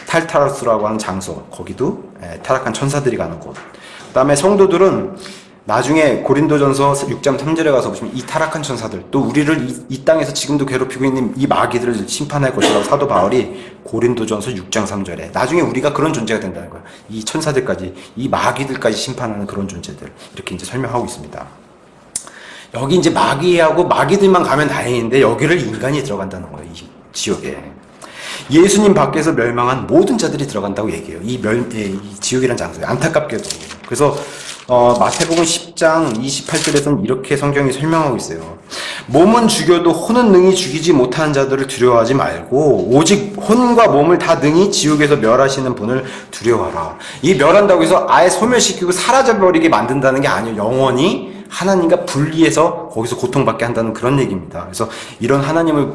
탈타로스라고 하는 장소, 거기도 타락한 천사들이 가는 곳. 그 다음에 성도들은 나중에 고린도전서 6장 3절에 가서 보시면 이 타락한 천사들, 또 우리를 이 땅에서 지금도 괴롭히고 있는 이 마귀들을 심판할 것이라고 사도 바울이 고린도전서 6장 3절에 나중에 우리가 그런 존재가 된다는 거예요. 이 천사들까지, 이 마귀들까지 심판하는 그런 존재들, 이렇게 이제 설명하고 있습니다. 여기 이제 마귀들만 가면 다행인데 여기를 인간이 들어간다는 거예요. 이 지옥에. 예수님 밖에서 멸망한 모든 자들이 들어간다고 얘기해요. 이 지옥이라는 장소에. 안타깝게도. 그래서 마태복음 10장 28절에서는 이렇게 성경이 설명하고 있어요. 몸은 죽여도 혼은 능히 죽이지 못하는 자들을 두려워하지 말고 오직 혼과 몸을 다 능히 지옥에서 멸하시는 분을 두려워하라. 이 멸한다고 해서 아예 소멸시키고 사라져버리게 만든다는 게 아니에요. 영원히 하나님과 분리해서 거기서 고통받게 한다는 그런 얘기입니다. 그래서 이런 하나님을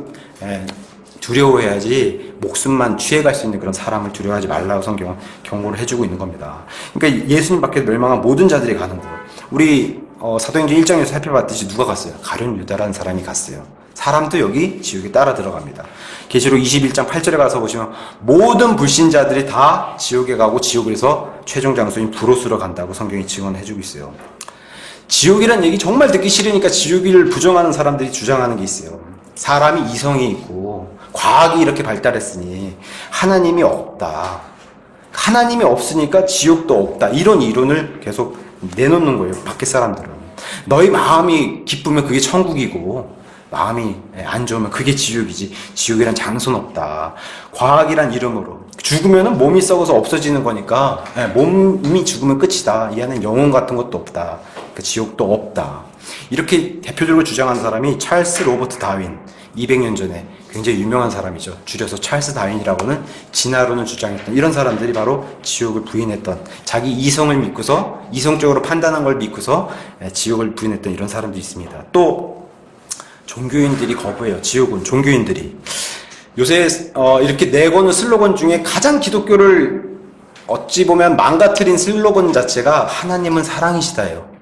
두려워해야지 목숨만 취해갈 수 있는 그런 사람을 두려워하지 말라고 성경은 경고를 해주고 있는 겁니다. 그러니까 예수님 밖에 멸망한 모든 자들이 가는 거예요. 우리 사도행전 1장에서 살펴봤듯이 누가 갔어요? 가룟 유다라는 사람이 갔어요. 사람도 여기 지옥에 따라 들어갑니다. 계시록 21장 8절에 가서 보시면 모든 불신자들이 다 지옥에 가고 지옥에서 최종 장소인 불옷으로 간다고 성경이 증언해주고 있어요. 지옥이란 얘기 정말 듣기 싫으니까 지옥을 부정하는 사람들이 주장하는 게 있어요. 사람이 이성이 있고 과학이 이렇게 발달했으니 하나님이 없다. 하나님이 없으니까 지옥도 없다. 이런 이론을 계속 내놓는 거예요. 밖에 사람들은. 너희 마음이 기쁘면 그게 천국이고 마음이 안 좋으면 그게 지옥이지. 지옥이란 장소는 없다. 과학이란 이름으로. 죽으면 몸이 썩어서 없어지는 거니까 몸이 죽으면 끝이다. 이 안에 영혼 같은 것도 없다. 그러니까 지옥도 없다. 이렇게 대표적으로 주장한 사람이 찰스 로버트 다윈. 200년 전에 굉장히 유명한 사람이죠. 줄여서 찰스 다윈이라고는 진화론을 주장했던 이런 사람들이 바로 지옥을 부인했던, 자기 이성을 믿고서 이성적으로 판단한 걸 믿고서 지옥을 부인했던 이런 사람도 있습니다. 또 종교인들이 거부해요. 지옥은 종교인들이. 요새 이렇게 내거는 슬로건 중에 가장 기독교를 어찌 보면 망가뜨린 슬로건 자체가 하나님은 사랑이시다예요.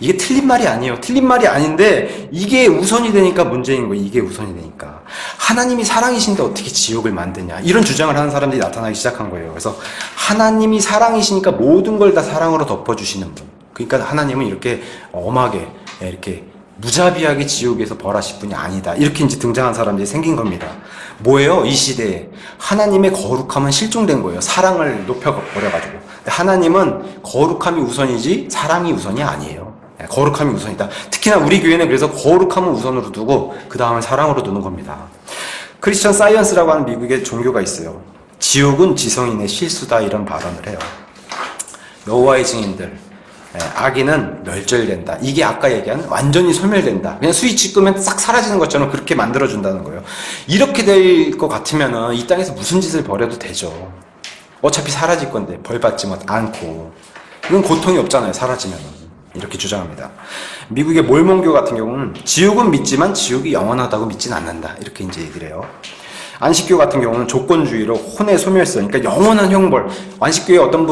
이게 틀린 말이 아니에요. 틀린 말이 아닌데 이게 우선이 되니까 문제인 거예요. 이게 우선이 되니까. 하나님이 사랑이신데 어떻게 지옥을 만드냐. 이런 주장을 하는 사람들이 나타나기 시작한 거예요. 그래서 하나님이 사랑이시니까 모든 걸 다 사랑으로 덮어주시는 분. 그러니까 하나님은 이렇게 엄하게 이렇게 무자비하게 지옥에서 벌하실 분이 아니다. 이렇게 이제 등장한 사람들이 생긴 겁니다. 뭐예요? 이 시대에 하나님의 거룩함은 실종된 거예요. 사랑을 높여버려가지고. 하나님은 거룩함이 우선이지 사랑이 우선이 아니에요. 거룩함이 우선이다. 특히나 우리 교회는 그래서 거룩함을 우선으로 두고 그 다음을 사랑으로 두는 겁니다. 크리스천 사이언스라고 하는 미국의 종교가 있어요. 지옥은 지성인의 실수다, 이런 발언을 해요. 여호와의 증인들, 악인은 멸절된다. 이게 아까 얘기한 완전히 소멸된다. 그냥 스위치 끄면 싹 사라지는 것처럼 그렇게 만들어준다는 거예요. 이렇게 될 것 같으면 이 땅에서 무슨 짓을 벌여도 되죠. 어차피 사라질 건데 벌 받지 않고. 이건 고통이 없잖아요, 사라지면. 이렇게 주장합니다. 미국의 몰몬교 같은 경우는 지옥은 믿지만 지옥이 영원하다고 믿진 않는다. 이렇게 이제 얘기를 해요. 안식교 같은 경우는 조건주의로 혼의 소멸성, 그러니까 영원한 형벌. 안식교의 어떤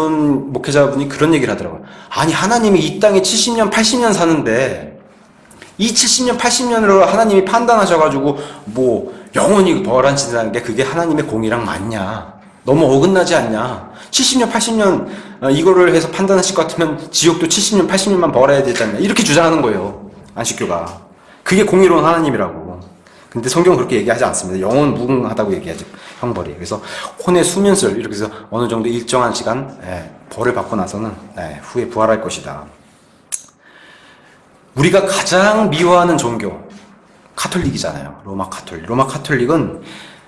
목회자분이 그런 얘기를 하더라고요. 아니, 하나님이 이 땅에 70년, 80년 사는데 이 70년, 80년으로 하나님이 판단하셔가지고 뭐 영원히 벌하신다는 게 그게 하나님의 공의랑 맞냐? 너무 어긋나지 않냐? 70년, 80년 이거를 해서 판단하실 것 같으면 지옥도 70년, 80년만 벌어야 되지 않냐? 이렇게 주장하는 거예요. 안식교가. 그게 공의로운 하나님이라고. 근데 성경은 그렇게 얘기하지 않습니다. 영원 무궁하다고 얘기하죠. 형벌이. 그래서 혼의 수면술 이렇게 해서 어느 정도 일정한 시간 벌을 받고 나서는 후에 부활할 것이다. 우리가 가장 미워하는 종교 카톨릭이잖아요. 로마 카톨릭. 로마 카톨릭은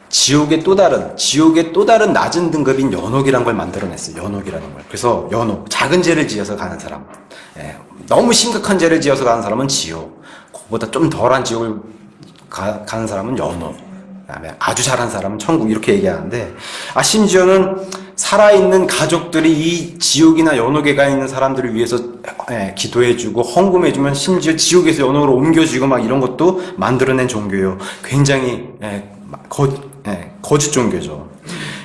지옥의 또 다른 낮은 등급인 연옥이라는 걸 만들어냈어요. 연옥이라는 걸. 그래서 연옥, 작은 죄를 지어서 가는 사람, 너무 심각한 죄를 지어서 가는 사람은 지옥, 그보다 좀 덜한 지옥을 가는 사람은 연옥, 그다음에 아주 잘한 사람은 천국, 이렇게 얘기하는데, 심지어는 살아있는 가족들이 이 지옥이나 연옥에 가 있는 사람들을 위해서 기도해주고 헌금해주면 심지어 지옥에서 연옥으로 옮겨지고 막 이런 것도 만들어낸 종교예요. 굉장히 거짓 종교죠.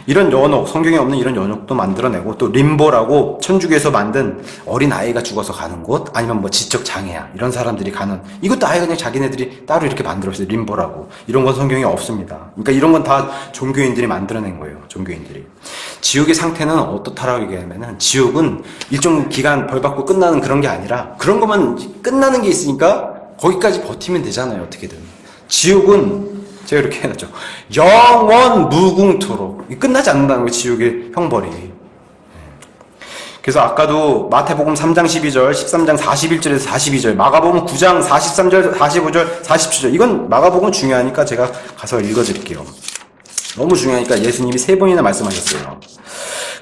이런 연옥, 성경에 없는 이런 연옥도 만들어내고, 또 림보라고 천주교에서 만든 어린 아이가 죽어서 가는 곳, 아니면 뭐 지적 장애야 이런 사람들이 가는, 이것도 아예 그냥 자기네들이 따로 이렇게 만들었어요. 림보라고. 이런 건 성경에 없습니다. 그러니까 이런 건 다 종교인들이 만들어낸 거예요. 종교인들이. 지옥의 상태는 어떻다라고 얘기하면은, 지옥은 일정 기간 벌 받고 끝나는 그런 게 아니라, 그런 것만 끝나는 게 있으니까 거기까지 버티면 되잖아요. 어떻게든. 지옥은 제가 이렇게 해놨죠. 영원 무궁토록. 끝나지 않는다는 거예요. 지옥의 형벌이. 그래서 아까도 마태복음 3장 12절, 13장 41절에서 42절, 마가복음 9장 43절, 45절, 47절. 이건 마가복음 중요하니까 제가 가서 읽어드릴게요. 너무 중요하니까 예수님이 3번이나 말씀하셨어요.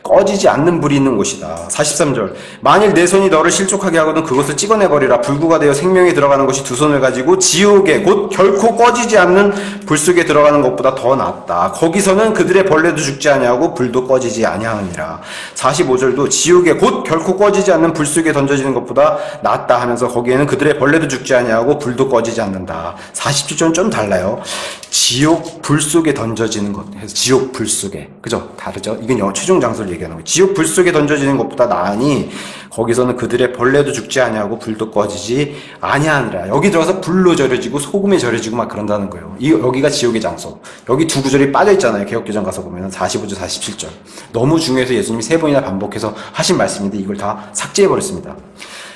꺼지지 않는 불이 있는 곳이다. 43절. 만일 내 손이 너를 실족하게 하거든 그것을 찍어내버리라. 불구가 되어 생명에 들어가는 것이 두 손을 가지고 지옥에 곧 결코 꺼지지 않는 불 속에 들어가는 것보다 더 낫다. 거기서는 그들의 벌레도 죽지 아니하고 불도 꺼지지 아니하느니라. 45절도 지옥에 곧 결코 꺼지지 않는 불 속에 던져지는 것보다 낫다 하면서 거기에는 그들의 벌레도 죽지 아니하고 불도 꺼지지 않는다. 47절은 좀 달라요. 지옥 불 속에 던져지는 것. 지옥 불 속에. 그죠? 다르죠? 이건 최종 장소를 얘기하는 거예요. 지옥 불 속에 던져지는 것보다 나으니 거기서는 그들의 벌레도 죽지 아니하고 불도 꺼지지 아니하니라. 여기 들어가서 불로 절여지고 소금에 절여지고 막 그런다는 거예요. 여기가 지옥의 장소. 여기 두 구절이 빠져있잖아요. 개역개정 가서 보면 45절, 47절. 너무 중요해서 예수님이 3번이나 반복해서 하신 말씀인데 이걸 다 삭제해버렸습니다.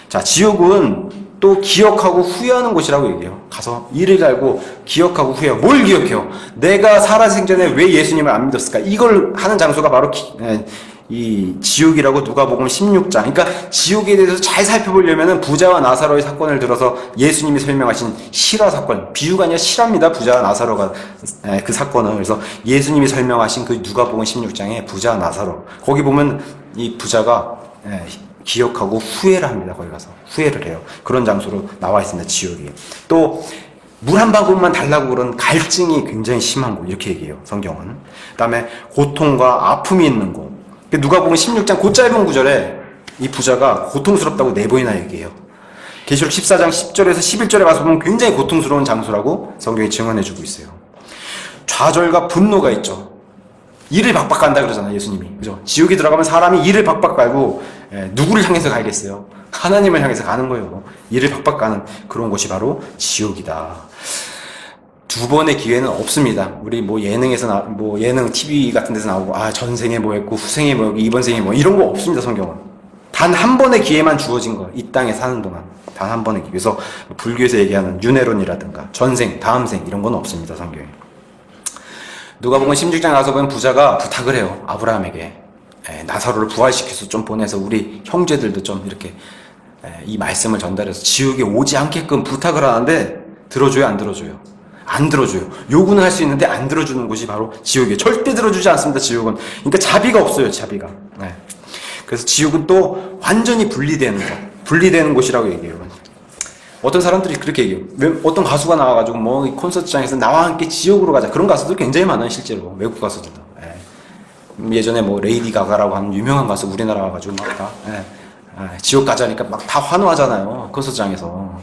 자, 지옥은 또 기억하고 후회하는 곳이라고 얘기해요. 가서 이를 알고 기억하고 후회해요. 뭘 기억해요? 내가 살아생전에 왜 예수님을 안 믿었을까? 이걸 하는 장소가 바로 이 지옥이라고 누가복음 16장. 그러니까 지옥에 대해서 잘 살펴보려면은 부자와 나사로의 사건을 들어서 예수님이 설명하신 실화 사건, 비유가 아니라 실화입니다. 부자와 나사로가 그 사건은. 그래서 예수님이 설명하신 그 누가복음 16장에 부자와 나사로, 거기 보면 이 부자가 기억하고 후회를 합니다. 거기 가서 후회를 해요. 그런 장소로 나와 있습니다. 지옥이. 또 물 한 방울만 달라고 그런 갈증이 굉장히 심한 곳, 이렇게 얘기해요. 성경은. 그 다음에 고통과 아픔이 있는 곳. 누가복음 16장 그 짧은 구절에 이 부자가 고통스럽다고 4번이나 얘기해요. 계시록 14장 10절에서 11절에 가서 보면 굉장히 고통스러운 장소라고 성경이 증언해주고 있어요. 좌절과 분노가 있죠. 이를 박박 간다 그러잖아요. 예수님이. 그죠? 지옥에 들어가면 사람이 이를 박박 갈고 누구를 향해서 가겠어요? 하나님을 향해서 가는 거예요. 이를 박박 가는 그런 곳이 바로 지옥이다. 2번의 기회는 없습니다. 우리 뭐 예능에서 뭐 예능 TV 같은 데서 나오고 전생에 뭐 했고 후생에 뭐 했고 이번 생에 뭐 이런 거 없습니다. 성경은. 단 한 번의 기회만 주어진 거예요. 이 땅에 사는 동안. 단 한 번의 기회. 그래서 불교에서 얘기하는 윤회론이라든가 전생, 다음 생 이런 건 없습니다. 성경에. 누가복음 16장 가서 보면 부자가 부탁을 해요. 아브라함에게. 나사로를 부활시켜서 좀 보내서 우리 형제들도 좀 이렇게 이 말씀을 전달해서 지옥에 오지 않게끔 부탁을 하는데 들어줘요? 안 들어줘요? 안 들어줘요. 요구는 할 수 있는데 안 들어주는 곳이 바로 지옥이에요. 절대 들어주지 않습니다. 지옥은. 그러니까 자비가 없어요. 자비가. 그래서 지옥은 또 완전히 분리되는 곳이라고 얘기해요. 어떤 사람들이 그렇게 얘기해요. 어떤 가수가 나와가지고 뭐 콘서트장에서 나와 함께 지옥으로 가자. 그런 가수들 굉장히 많아요. 실제로 외국 가수들도. 예전에 뭐 레이디 가가라고 하는 유명한 가수 우리나라 와가지고 막 다 지옥 가자니까 막 다 환호하잖아요. 콘서트장에서.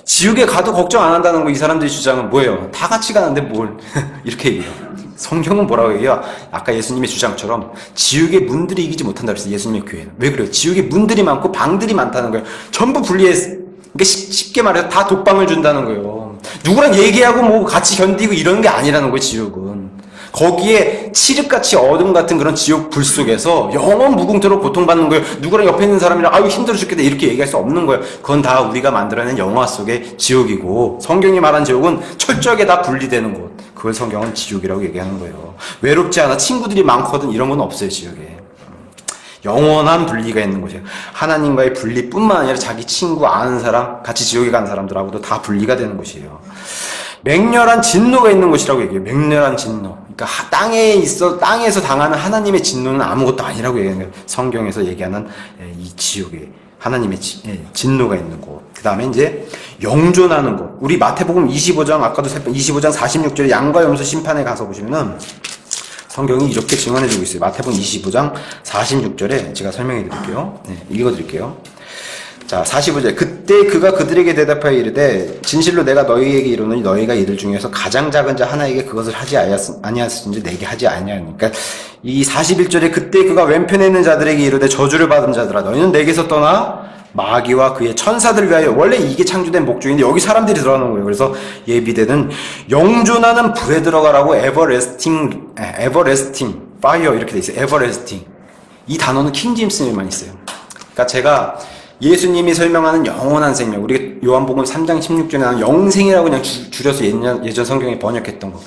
지옥에 가도 걱정 안 한다는 거 이 사람들의 주장은 뭐예요? 다 같이 가는데 뭘 이렇게 얘기해요. 성경은 뭐라고 얘기해요? 아까 예수님의 주장처럼 지옥의 문들이 이기지 못한다 그랬어요. 예수님의 교회는. 왜 그래요? 지옥에 문들이 많고 방들이 많다는 거예요. 전부 분리해서. 그러니까 쉽게 말해서 다 독방을 준다는 거예요. 누구랑 얘기하고 뭐 같이 견디고 이러는 게 아니라는 거예요. 지옥은. 거기에 칠흑같이 어둠 같은 그런 지옥 불 속에서 영원 무궁토록 고통받는 거예요. 누구랑 옆에 있는 사람이랑 아유 힘들어 죽겠다 이렇게 얘기할 수 없는 거예요. 그건 다 우리가 만들어낸 영화 속의 지옥이고, 성경이 말한 지옥은 철저하게 다 분리되는 곳, 그걸 성경은 지옥이라고 얘기하는 거예요. 외롭지 않아, 친구들이 많거든, 이런 건 없어요. 지옥에 영원한 분리가 있는 곳이에요. 하나님과의 분리뿐만 아니라 자기 친구, 아는 사람, 같이 지옥에 간 사람들하고도 다 분리가 되는 곳이에요. 맹렬한 진노가 있는 곳이라고 얘기해요. 맹렬한 진노. 그러니까 땅에서 당하는 하나님의 진노는 아무것도 아니라고 얘기하는 거예요. 성경에서 얘기하는 이 지옥에 하나님의 진노가 있는 곳. 그 다음에 이제 영존하는 곳. 우리 마태복음 25장, 아까도 25장 46절에 양과 염소 심판에 가서 보시면은 성경이 이렇게 증언해주고 있어요. 마태복음 25장 46절에 제가 설명해 드릴게요. 읽어드릴게요. 자, 45절. 그때 그가 그들에게 대답하여 이르되 진실로 내가 너희에게 이르노니 너희가 이들 중에서 가장 작은 자 하나에게 그것을 하지 아니하였은지 내게 하지 아니하니까. 그러니까 이 41절에 그때 그가 왼편에 있는 자들에게 이르되 저주를 받은 자들아 너희는 내게서 떠나 마귀와 그의 천사들을 위하여. 원래 이게 창조된 목적인데 여기 사람들이 들어가는 거예요. 그래서 예비되는 영존하는 불에 들어가라고 에버레스팅 파이어 이렇게 돼 있어요. 에버레스팅. 이 단어는 킹제임스에만 있어요. 그러니까 제가 예수님이 설명하는 영원한 생명, 우리 요한복음 3장 16절에 나오는 영생이라고 그냥 줄여서 예전 성경에 번역했던 거.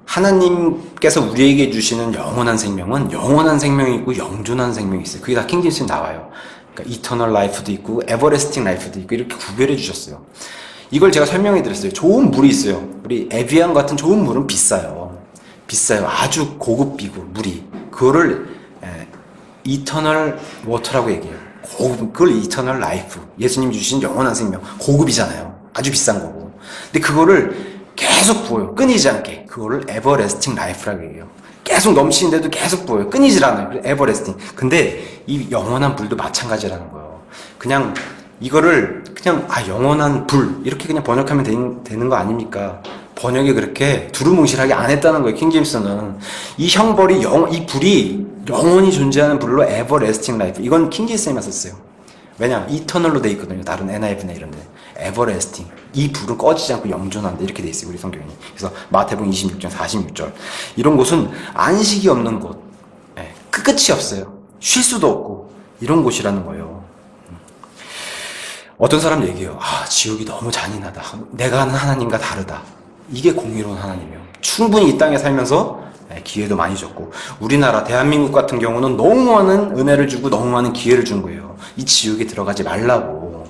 하나님께서 우리에게 주시는 영원한 생명은 영원한 생명이 있고 영존한 생명이 있어요. 그게 다 킹제임스에 나와요. 그러니까 이터널 라이프도 있고 에버레스팅 라이프도 있고 이렇게 구별해 주셨어요. 이걸 제가 설명해 드렸어요. 좋은 물이 있어요. 우리 에비안 같은 좋은 물은 비싸요. 아주 고급 비구 물이. 그거를 이터널 워터라고 얘기해요. 고급, 그걸 이터널 라이프. 예수님 주신 영원한 생명. 고급이잖아요. 아주 비싼 거고. 근데 그거를 계속 부어요. 끊이지 않게. 그거를 에버레스팅 라이프라고 얘기해요. 계속 넘치는데도 계속 부어요. 끊이질 않아요. 에버레스팅. 근데 이 영원한 불도 마찬가지라는 거예요. 그냥 이거를 그냥 영원한 불 이렇게 그냥 번역하면 되는 거 아닙니까? 번역이 그렇게 두루뭉실하게 안 했다는 거예요. 킹제임스는 이 형벌이 이 불이 영원히 존재하는 불로 에버레스팅 라이프. 이건 킹제임스에만 썼어요. 왜냐? 이터널로 돼 있거든요. 다른 NIV나 이런 데. 에버레스팅. 이 불은 꺼지지 않고 영존한다. 이렇게 돼 있어요. 우리 성경이. 그래서 마태복음 26장 46절. 이런 곳은 안식이 없는 곳. 끝이 없어요. 쉴 수도 없고 이런 곳이라는 거예요. 어떤 사람 얘기해요. 지옥이 너무 잔인하다. 내가 아는 하나님과 다르다. 이게 공의로운 하나님이에요. 충분히 이 땅에 살면서 기회도 많이 줬고, 우리나라 대한민국 같은 경우는 너무 많은 은혜를 주고 너무 많은 기회를 준 거예요. 이 지옥에 들어가지 말라고.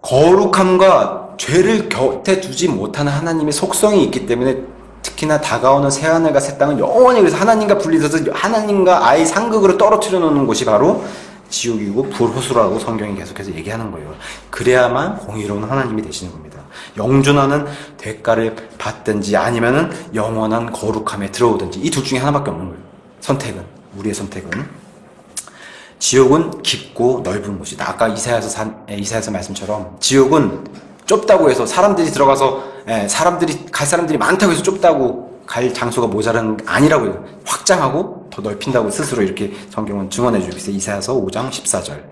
거룩함과 죄를 곁에 두지 못하는 하나님의 속성이 있기 때문에 특히나 다가오는 새하늘과 새 땅은 영원히, 그래서 하나님과 분리돼서 하나님과 아예 상극으로 떨어뜨려 놓는 곳이 바로 지옥이고 불호수라고 성경이 계속해서 얘기하는 거예요. 그래야만 공의로운 하나님이 되시는 겁니다. 영존하는 대가를 받든지 아니면은 영원한 거룩함에 들어오든지 이 둘 중에 하나밖에 없는 거예요. 선택은, 우리의 선택은. 지옥은 깊고 넓은 곳이다. 아까 이사야서 말씀처럼 지옥은 좁다고 해서 사람들이 들어가서 갈 사람들이 많다고 해서 좁다고 갈 장소가 모자란 게 아니라고 해요. 확장하고 더 넓힌다고 스스로 이렇게 성경은 증언해 주고 있어요. 이사야서 5장 14절.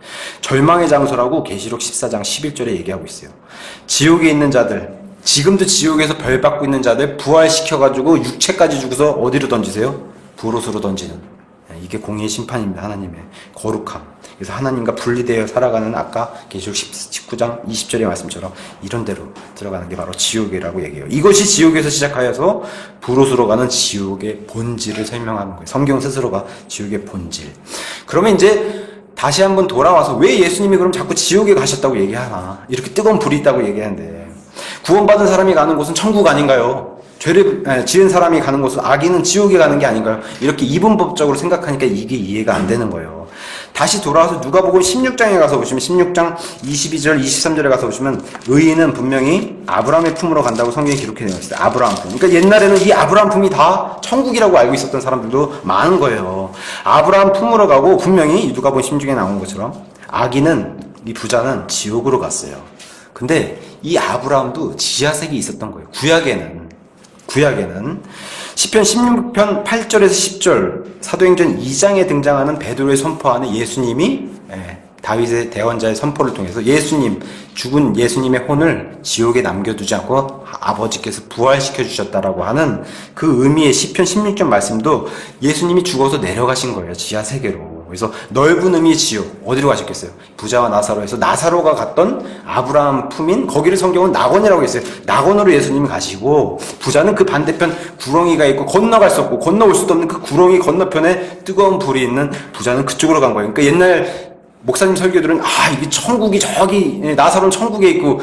절망의 장소라고 계시록 14장 11절에 얘기하고 있어요. 지옥에 있는 자들, 지금도 지옥에서 벌 받고 있는 자들 부활시켜가지고 육체까지 주고서 어디로 던지세요? 불옷으로 던지는. 이게 공의의 심판입니다. 하나님의 거룩함. 그래서 하나님과 분리되어 살아가는 아까 계시록 19장 20절의 말씀처럼 이런 데로 들어가는 게 바로 지옥이라고 얘기해요. 이것이 지옥에서 시작하여서 불옷으로 가는 지옥의 본질을 설명하는 거예요. 성경 스스로가 지옥의 본질. 그러면 이제 다시 한번 돌아와서 왜 예수님이 그럼 자꾸 지옥에 가셨다고 얘기하나? 이렇게 뜨거운 불이 있다고 얘기하는데, 구원받은 사람이 가는 곳은 천국 아닌가요? 죄를 지은 사람이 가는 곳은, 악인은 지옥에 가는 게 아닌가요? 이렇게 이분법적으로 생각하니까 이게 이해가 안 되는 거예요. 다시 돌아와서 누가복음 16장에 가서 보시면, 16장 22절 23절에 가서 보시면 의인은 분명히 아브라함의 품으로 간다고 성경에 기록해 놓은 있어요. 아브라함 품. 그러니까 옛날에는 이 아브라함 품이 다 천국이라고 알고 있었던 사람들도 많은 거예요. 아브라함 품으로 가고, 분명히 누가복음 16장에 나온 것처럼 악인은, 이 부자는 지옥으로 갔어요. 근데 이 아브라함도 지하색이 있었던 거예요. 구약에는 시편 16편 8절에서 10절, 사도행전 2장에 등장하는 베드로의 선포 안에 예수님이 다윗의 대언자의 선포를 통해서 예수님, 죽은 예수님의 혼을 지옥에 남겨두지 않고 아버지께서 부활시켜 주셨다라고 하는 그 의미의 시편 16편 말씀도 예수님이 죽어서 내려가신 거예요. 지하 세계로. 그래서 넓은 의미의 지옥, 어디로 가셨겠어요? 부자와 나사로에서 나사로가 갔던 아브라함 품인 거기를 성경은 낙원이라고 했어요. 낙원으로 예수님이 가시고, 부자는 그 반대편 구렁이가 있고 건너갈 수 없고 건너올 수도 없는 그 구렁이 건너편에 뜨거운 불이 있는 부자는 그쪽으로 간 거예요. 그러니까 옛날 목사님 설교들은 이게 천국이 저기, 나사로는 천국에 있고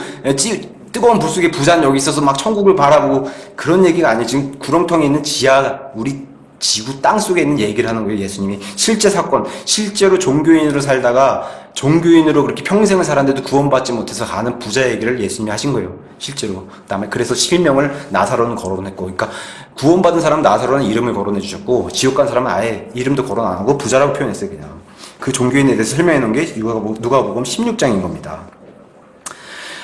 뜨거운 불 속에 부자는 여기 있어서 막 천국을 바라보고, 그런 얘기가 아니에요. 지금 구렁텅이에 있는 지하, 우리 지구 땅 속에 있는 얘기를 하는 거예요. 예수님이 실제 사건, 실제로 종교인으로 살다가 종교인으로 그렇게 평생을 살았는데도 구원받지 못해서 가는 부자 얘기를 예수님이 하신 거예요. 실제로. 그다음에 그래서 실명을 나사로는 거론했고, 그러니까 구원받은 사람 나사로는 이름을 거론해 주셨고, 지옥 간 사람은 아예 이름도 거론 안 하고 부자라고 표현했어요. 그냥 그 종교인에 대해서 설명해 놓은 게 누가복음 16장인 겁니다.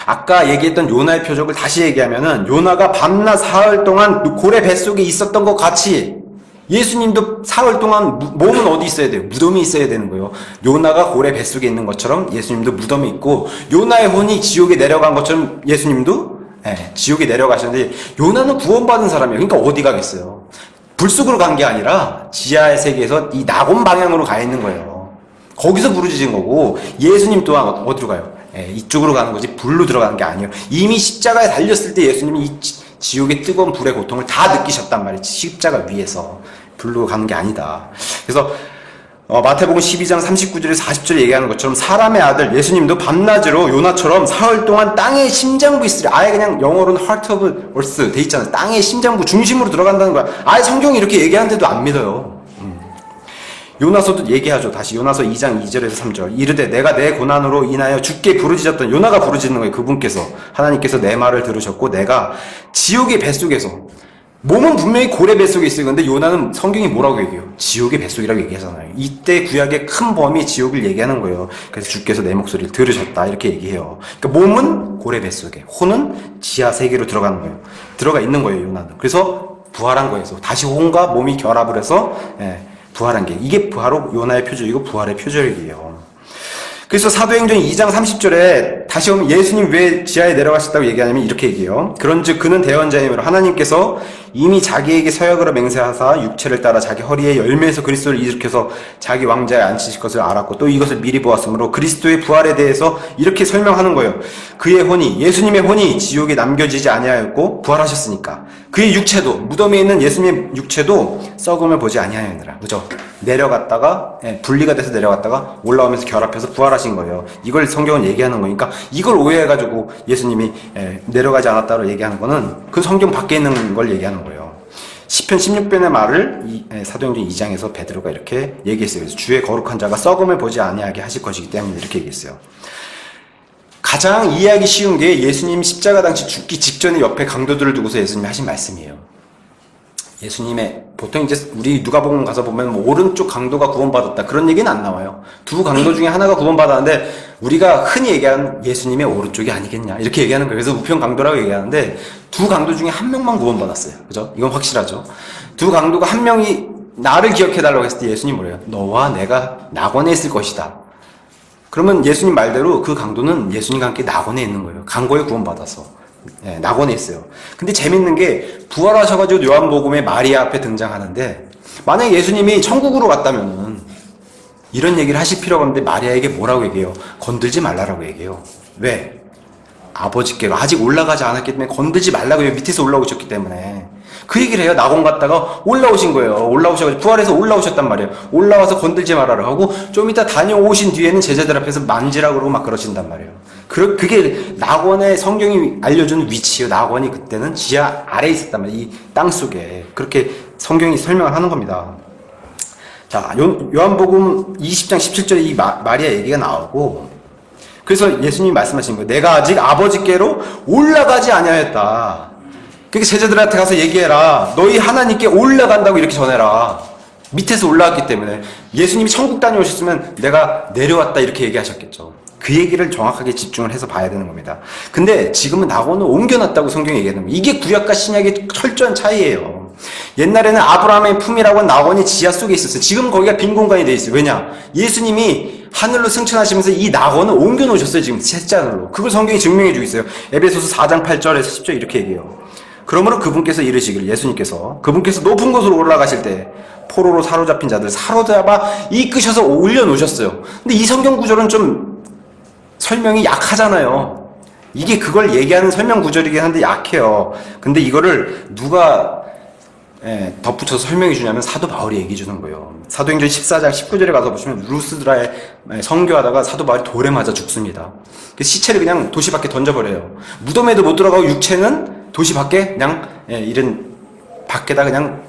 아까 얘기했던 요나의 표적을 다시 얘기하면은, 요나가 밤낮 사흘 동안 고래 뱃속에 있었던 것 같이 예수님도 사흘 동안 몸은 어디 있어야 돼요? 무덤이 있어야 되는 거예요. 요나가 고래 뱃속에 있는 것처럼 예수님도 무덤이 있고, 요나의 혼이 지옥에 내려간 것처럼 예수님도 지옥에 내려가셨는데, 요나는 구원받은 사람이에요. 그러니까 어디 가겠어요? 불속으로 간 게 아니라 지하의 세계에서 이 낙원 방향으로 가 있는 거예요. 거기서 부르짖은 거고, 예수님 또한 어디로 가요? 이쪽으로 가는 거지 불로 들어가는 게 아니에요. 이미 십자가에 달렸을 때 예수님이 이 지옥의 뜨거운 불의 고통을 다 느끼셨단 말이지. 십자가 위에서 불로 가는 게 아니다. 그래서 마태복음 12장 39절에 40절에 얘기하는 것처럼, 사람의 아들 예수님도 밤낮으로 요나처럼 사흘 동안 땅의 심장부 있으리. 아예 그냥 영어로는 heart of earth 돼 있잖아요. 땅의 심장부 중심으로 들어간다는 거야. 아예 성경이 이렇게 얘기하는데도 안 믿어요. 요나서도 얘기하죠. 다시 요나서 2장 2절에서 3절. 이르되 내가 내 고난으로 인하여 주께 부르짖었던, 요나가 부르짖는 거예요. 그분께서, 하나님께서 내 말을 들으셨고 내가 지옥의 뱃속에서, 몸은 분명히 고래 뱃속에 있어요. 근데 요나는 성경이 뭐라고 얘기해요? 지옥의 뱃속이라고 얘기하잖아요. 이때 구약의 큰 범위 지옥을 얘기하는 거예요. 그래서 주께서 내 목소리를 들으셨다 이렇게 얘기해요. 그러니까 몸은 고래 뱃속에, 혼은 지하 세계로 들어가는 거예요. 들어가 있는 거예요. 요나는. 그래서 부활한 거예요. 다시 혼과 몸이 결합을 해서 부활한 게, 이게 바로 요나의 표적이고 부활의 표적이에요. 그래서 사도행전 2장 30절에 다시 오면 예수님 왜 지하에 내려가셨다고 얘기하냐면 이렇게 얘기해요. 그런즉 그는 대언자이므로 하나님께서 이미 자기에게 서약으로 맹세하사 육체를 따라 자기 허리에 열매에서 그리스도를 일으켜서 자기 왕자에 앉히실 것을 알았고, 또 이것을 미리 보았으므로 그리스도의 부활에 대해서 이렇게 설명하는 거예요. 그의 혼이, 예수님의 혼이 지옥에 남겨지지 아니하였고 부활하셨으니까 그의 육체도, 무덤에 있는 예수님의 육체도 썩음을 보지 아니하였느라. 그죠? 내려갔다가 분리가 돼서 내려갔다가 올라오면서 결합해서 부활하신 거예요. 이걸 성경은 얘기하는 거니까, 이걸 오해해가지고 예수님이 내려가지 않았다고 얘기하는 거는 그 성경 밖에 있는 걸 얘기하는 거예요. 시편 16편의 말을 사도행전 2장에서 베드로가 이렇게 얘기했어요. 그래서 주의 거룩한 자가 썩음을 보지 아니하게 하실 것이기 때문에 이렇게 얘기했어요. 가장 이해하기 쉬운 게 예수님 십자가 당시 죽기 직전에 옆에 강도들을 두고서 예수님이 하신 말씀이에요. 예수님의, 보통 이제 우리 누가복음 가서 보면 뭐 오른쪽 강도가 구원받았다 그런 얘기는 안 나와요. 두 강도 중에 하나가 구원받았는데 우리가 흔히 얘기하는 예수님의 오른쪽이 아니겠냐 이렇게 얘기하는 거예요. 그래서 우편 강도라고 얘기하는데, 두 강도 중에 한 명만 구원받았어요. 그죠? 이건 확실하죠. 두 강도가 한 명이 나를 기억해달라고 했을 때 예수님 뭐래요? 너와 내가 낙원에 있을 것이다. 그러면 예수님 말대로 그 강도는 예수님과 함께 낙원에 있는 거예요. 강고에 구원받아서. 낙원에 있어요. 근데 재밌는 게, 부활하셔가지고 요한복음에 마리아 앞에 등장하는데, 만약에 예수님이 천국으로 갔다면은 이런 얘기를 하실 필요가 없는데 마리아에게 뭐라고 얘기해요? 건들지 말라라고 얘기해요. 왜? 아버지께로 아직 올라가지 않았기 때문에 건들지 말라고 해요. 밑에서 올라오셨기 때문에. 그 얘기를 해요. 낙원 갔다가 올라오신 거예요. 올라오셔가지고 부활해서 올라오셨단 말이에요. 올라와서 건들지 말아라 하고, 좀 이따 다녀오신 뒤에는 제자들 앞에서 만지라 그러고 막 그러신단 말이에요. 그게 낙원의 성경이 알려준 위치예요. 낙원이 그때는 지하 아래에 있었단 말이에요. 이 땅 속에. 그렇게 성경이 설명을 하는 겁니다. 자, 요한복음 20장 17절에 이 마리아 얘기가 나오고, 그래서 예수님이 말씀하신 거예요. 내가 아직 아버지께로 올라가지 아니하였다. 그러니까 제자들한테 가서 얘기해라. 너희 하나님께 올라간다고 이렇게 전해라. 밑에서 올라왔기 때문에. 예수님이 천국 다녀오셨으면 내가 내려왔다 이렇게 얘기하셨겠죠. 그 얘기를 정확하게 집중을 해서 봐야 되는 겁니다. 근데 지금은 낙원을 옮겨놨다고 성경이 얘기하는 거예요. 이게 구약과 신약의 철저한 차이예요. 옛날에는 아브라함의 품이라고 낙원이 지하 속에 있었어요. 지금 거기가 빈 공간이 돼 있어요. 왜냐? 예수님이 하늘로 승천하시면서 이 낙원을 옮겨 놓으셨어요. 지금 셋째 하늘로. 그걸 성경이 증명해 주고 있어요. 에베소서 4장 8절에서 10절 이렇게 얘기해요. 그러므로 그분께서 이르시기를, 예수님께서 그분께서 높은 곳으로 올라가실 때 포로로 사로잡힌 자들 사로잡아 이끄셔서 올려놓으셨어요. 근데 이 성경 구절은 좀 설명이 약하잖아요. 이게 그걸 얘기하는 설명 구절이긴 한데 약해요. 근데 이거를 누가 덧붙여서 설명해 주냐면 사도 바울이 얘기해 주는 거예요. 사도행전 14장 19절에 가서 보시면 루스드라에 선교하다가 사도 바울이 돌에 맞아 죽습니다. 시체를 그냥 도시 밖에 던져버려요. 무덤에도 못 들어가고 육체는 도시 밖에 그냥 이런 밖에다 그냥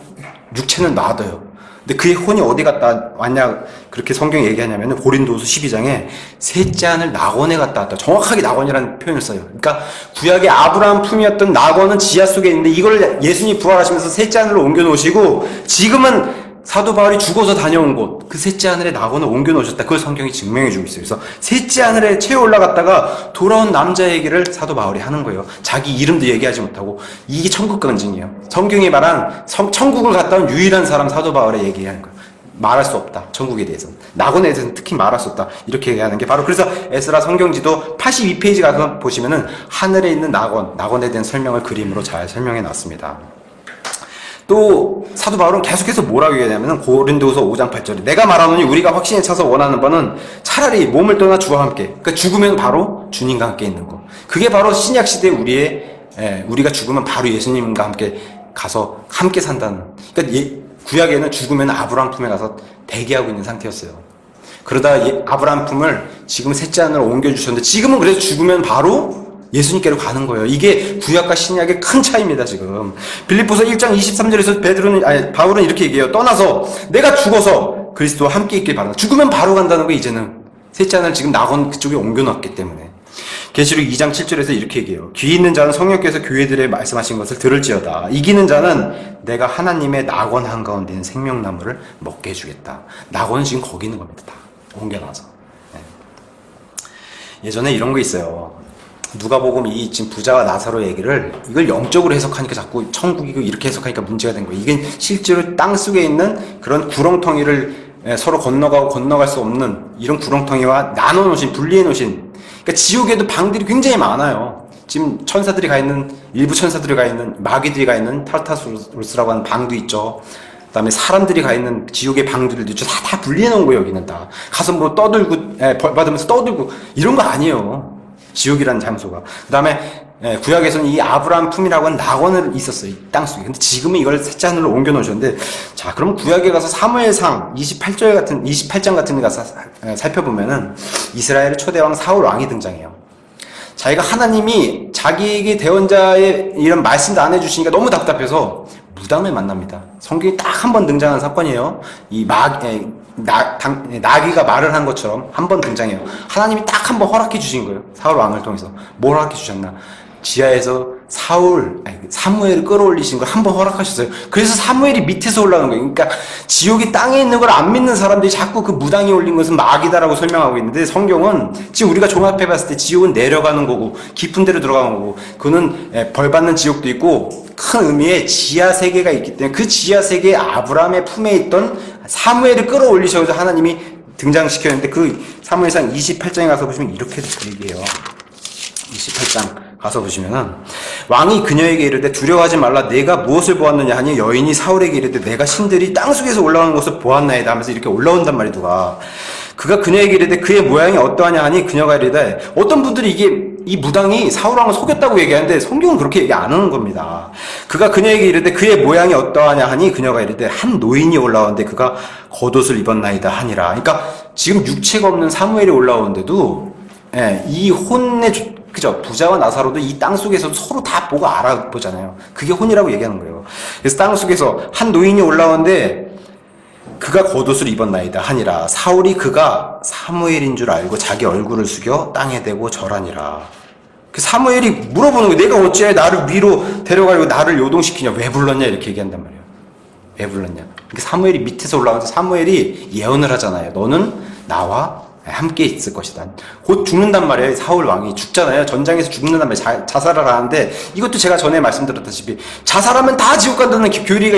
육체는 놔둬요. 근데 그의 혼이 어디 갔다 왔냐 그렇게 성경이 얘기하냐면은 고린도후서 12장에 셋째 하늘 낙원에 갔다 왔다. 정확하게 낙원이라는 표현을 써요. 그러니까 구약의 아브라함 품이었던 낙원은 지하 속에 있는데 이걸 예수님이 부활하시면서 셋째 하늘로 옮겨 놓으시고 지금은 사도 바울이 죽어서 다녀온 곳, 그 셋째 하늘에 낙원을 옮겨 놓으셨다. 그걸 성경이 증명해 주고 있어요. 그래서 셋째 하늘에 채워 올라갔다가 돌아온 남자 얘기를 사도 바울이 하는 거예요. 자기 이름도 얘기하지 못하고. 이게 천국 간증이에요. 성경이 말한 천국을 갔다 온 유일한 사람 사도 바울의 얘기하는 거예요. 말할 수 없다. 천국에 대해서. 낙원에 대해서는 특히 말할 수 없다. 이렇게 얘기하는 게 바로 그래서 에스라 성경지도 82페이지 가서 보시면은 하늘에 있는 낙원에 대한 설명을 그림으로 잘 설명해 놨습니다. 또 사도 바울은 계속해서 뭐라고 얘기하냐면 고린도후서 5장 8절에 내가 말하노니 우리가 확신에 차서 원하는 바는 차라리 몸을 떠나 주와 함께, 그러니까 죽으면 바로 주님과 함께 있는 거. 그게 바로 신약 시대 우리가 죽으면 바로 예수님과 함께 가서 함께 산다는. 그러니까 구약에는 죽으면 아브라함 품에 가서 대기하고 있는 상태였어요. 그러다 아브라함 품을 지금 셋째 하늘로 옮겨주셨는데 지금은 그래서 죽으면 바로 예수님께로 가는 거예요. 이게 구약과 신약의 큰 차이입니다, 지금. 빌립보서 1장 23절에서 바울은 이렇게 얘기해요. 떠나서 내가 죽어서 그리스도와 함께 있길 바란다. 죽으면 바로 간다는 거 이제는. 셋째 하늘 지금 낙원 그쪽에 옮겨놨기 때문에. 계시록 2장 7절에서 이렇게 얘기해요. 귀 있는 자는 성령께서 교회들에 말씀하신 것을 들을지어다. 이기는 자는 내가 하나님의 낙원 한가운데 있는 생명나무를 먹게 해주겠다. 낙원은 지금 거기 있는 겁니다. 다 옮겨놔서. 예전에 이런 거 있어요. 누가복음 이 지금 부자와 나사로 얘기를 이걸 영적으로 해석하니까 자꾸 천국이고 이렇게 해석하니까 문제가 된 거예요. 이게 실제로 땅 속에 있는 그런 구렁텅이를 서로 건너가고 건너갈 수 없는 이런 구렁텅이와 나눠 놓으신, 분리해 놓으신. 그러니까 지옥에도 방들이 굉장히 많아요. 지금 천사들이 가 있는, 일부 천사들이 가 있는, 마귀들이 가 있는 타르타수스라고 하는 방도 있죠. 그 다음에 사람들이 가 있는 지옥의 방들도 있죠. 다 분리해 놓은 거예요, 여기는 다. 가서 뭐 떠들고, 벌 받으면서 떠들고, 이런 거 아니에요. 지옥이라는 장소가. 그 다음에 구약에서는 이 아브라함 품이라고 하는 낙원을 있었어요. 이 땅속에. 근데 지금은 이걸 셋째 하늘로 옮겨 놓으셨는데, 자, 그럼 구약에 가서 사무엘상 28장 같은 데 가서 살펴보면은 이스라엘의 초대왕 사울 왕이 등장해요. 자기가 하나님이 자기에게 대언자의 이런 말씀도 안 해주시니까 너무 답답해서 무당을 만납니다. 성경이 딱 한 번 등장한 사건이에요. 이 나귀가 말을 한 것처럼 한 번 등장해요. 하나님이 딱 한 번 허락해 주신 거예요. 사울 왕을 통해서. 뭘 허락해 주셨나? 지하에서 사무엘을 끌어올리신 걸 한 번 허락하셨어요. 그래서 사무엘이 밑에서 올라가는 거예요. 그러니까 지옥이 땅에 있는 걸 안 믿는 사람들이 자꾸 그 무당이 올린 것은 마귀다라고 설명하고 있는데 성경은 지금 우리가 종합해 봤을 때 지옥은 내려가는 거고 깊은 데로 들어가는 거고 그거는 벌 받는 지옥도 있고 큰 의미의 지하 세계가 있기 때문에 그 지하 세계에 아브라함의 품에 있던 사무엘을 끌어올리셔서 하나님이 등장시켰는데 그 사무엘상 28장에 가서 보시면 이렇게 얘기해요. 28장 가서 보시면은 왕이 그녀에게 이르되 두려워하지 말라. 내가 무엇을 보았느냐 하니 여인이 사울에게 이르되 내가 신들이 땅속에서 올라오는 것을 보았나이다 하면서 이렇게 올라온단 말이야. 그가 그녀에게 이르되 그의 모양이 어떠하냐 하니 그녀가 이르되 어떤 분들이 이 무당이 사울왕을 속였다고 얘기하는데 성경은 그렇게 얘기 안 하는 겁니다. 그가 그녀에게 이르되 그의 모양이 어떠하냐 하니 그녀가 이르되 한 노인이 올라오는데 그가 겉옷을 입었나이다 하니라. 그러니까 지금 육체가 없는 사무엘이 올라오는데도 이 혼의 그죠? 부자와 나사로도 이 땅속에서 서로 다 보고 알아보잖아요. 그게 혼이라고 얘기하는 거예요. 그래서 땅속에서 한 노인이 올라오는데 그가 겉옷을 입었나이다 하니라. 사울이 그가 사무엘인 줄 알고 자기 얼굴을 숙여 땅에 대고 절하니라. 그 사무엘이 물어보는 거예요. 내가 어찌해 나를 위로 데려가려고 나를 요동시키냐. 왜 불렀냐 이렇게 얘기한단 말이에요. 왜 불렀냐. 그러니까 사무엘이 밑에서 올라와서 사무엘이 예언을 하잖아요. 너는 나와 함께 있을 것이다. 곧 죽는단 말이에요. 사울 왕이 죽잖아요. 전장에서 죽는단 말이에요. 자살을 하는데, 이것도 제가 전에 말씀드렸다시피 자살하면 다 지옥 간다는 교리가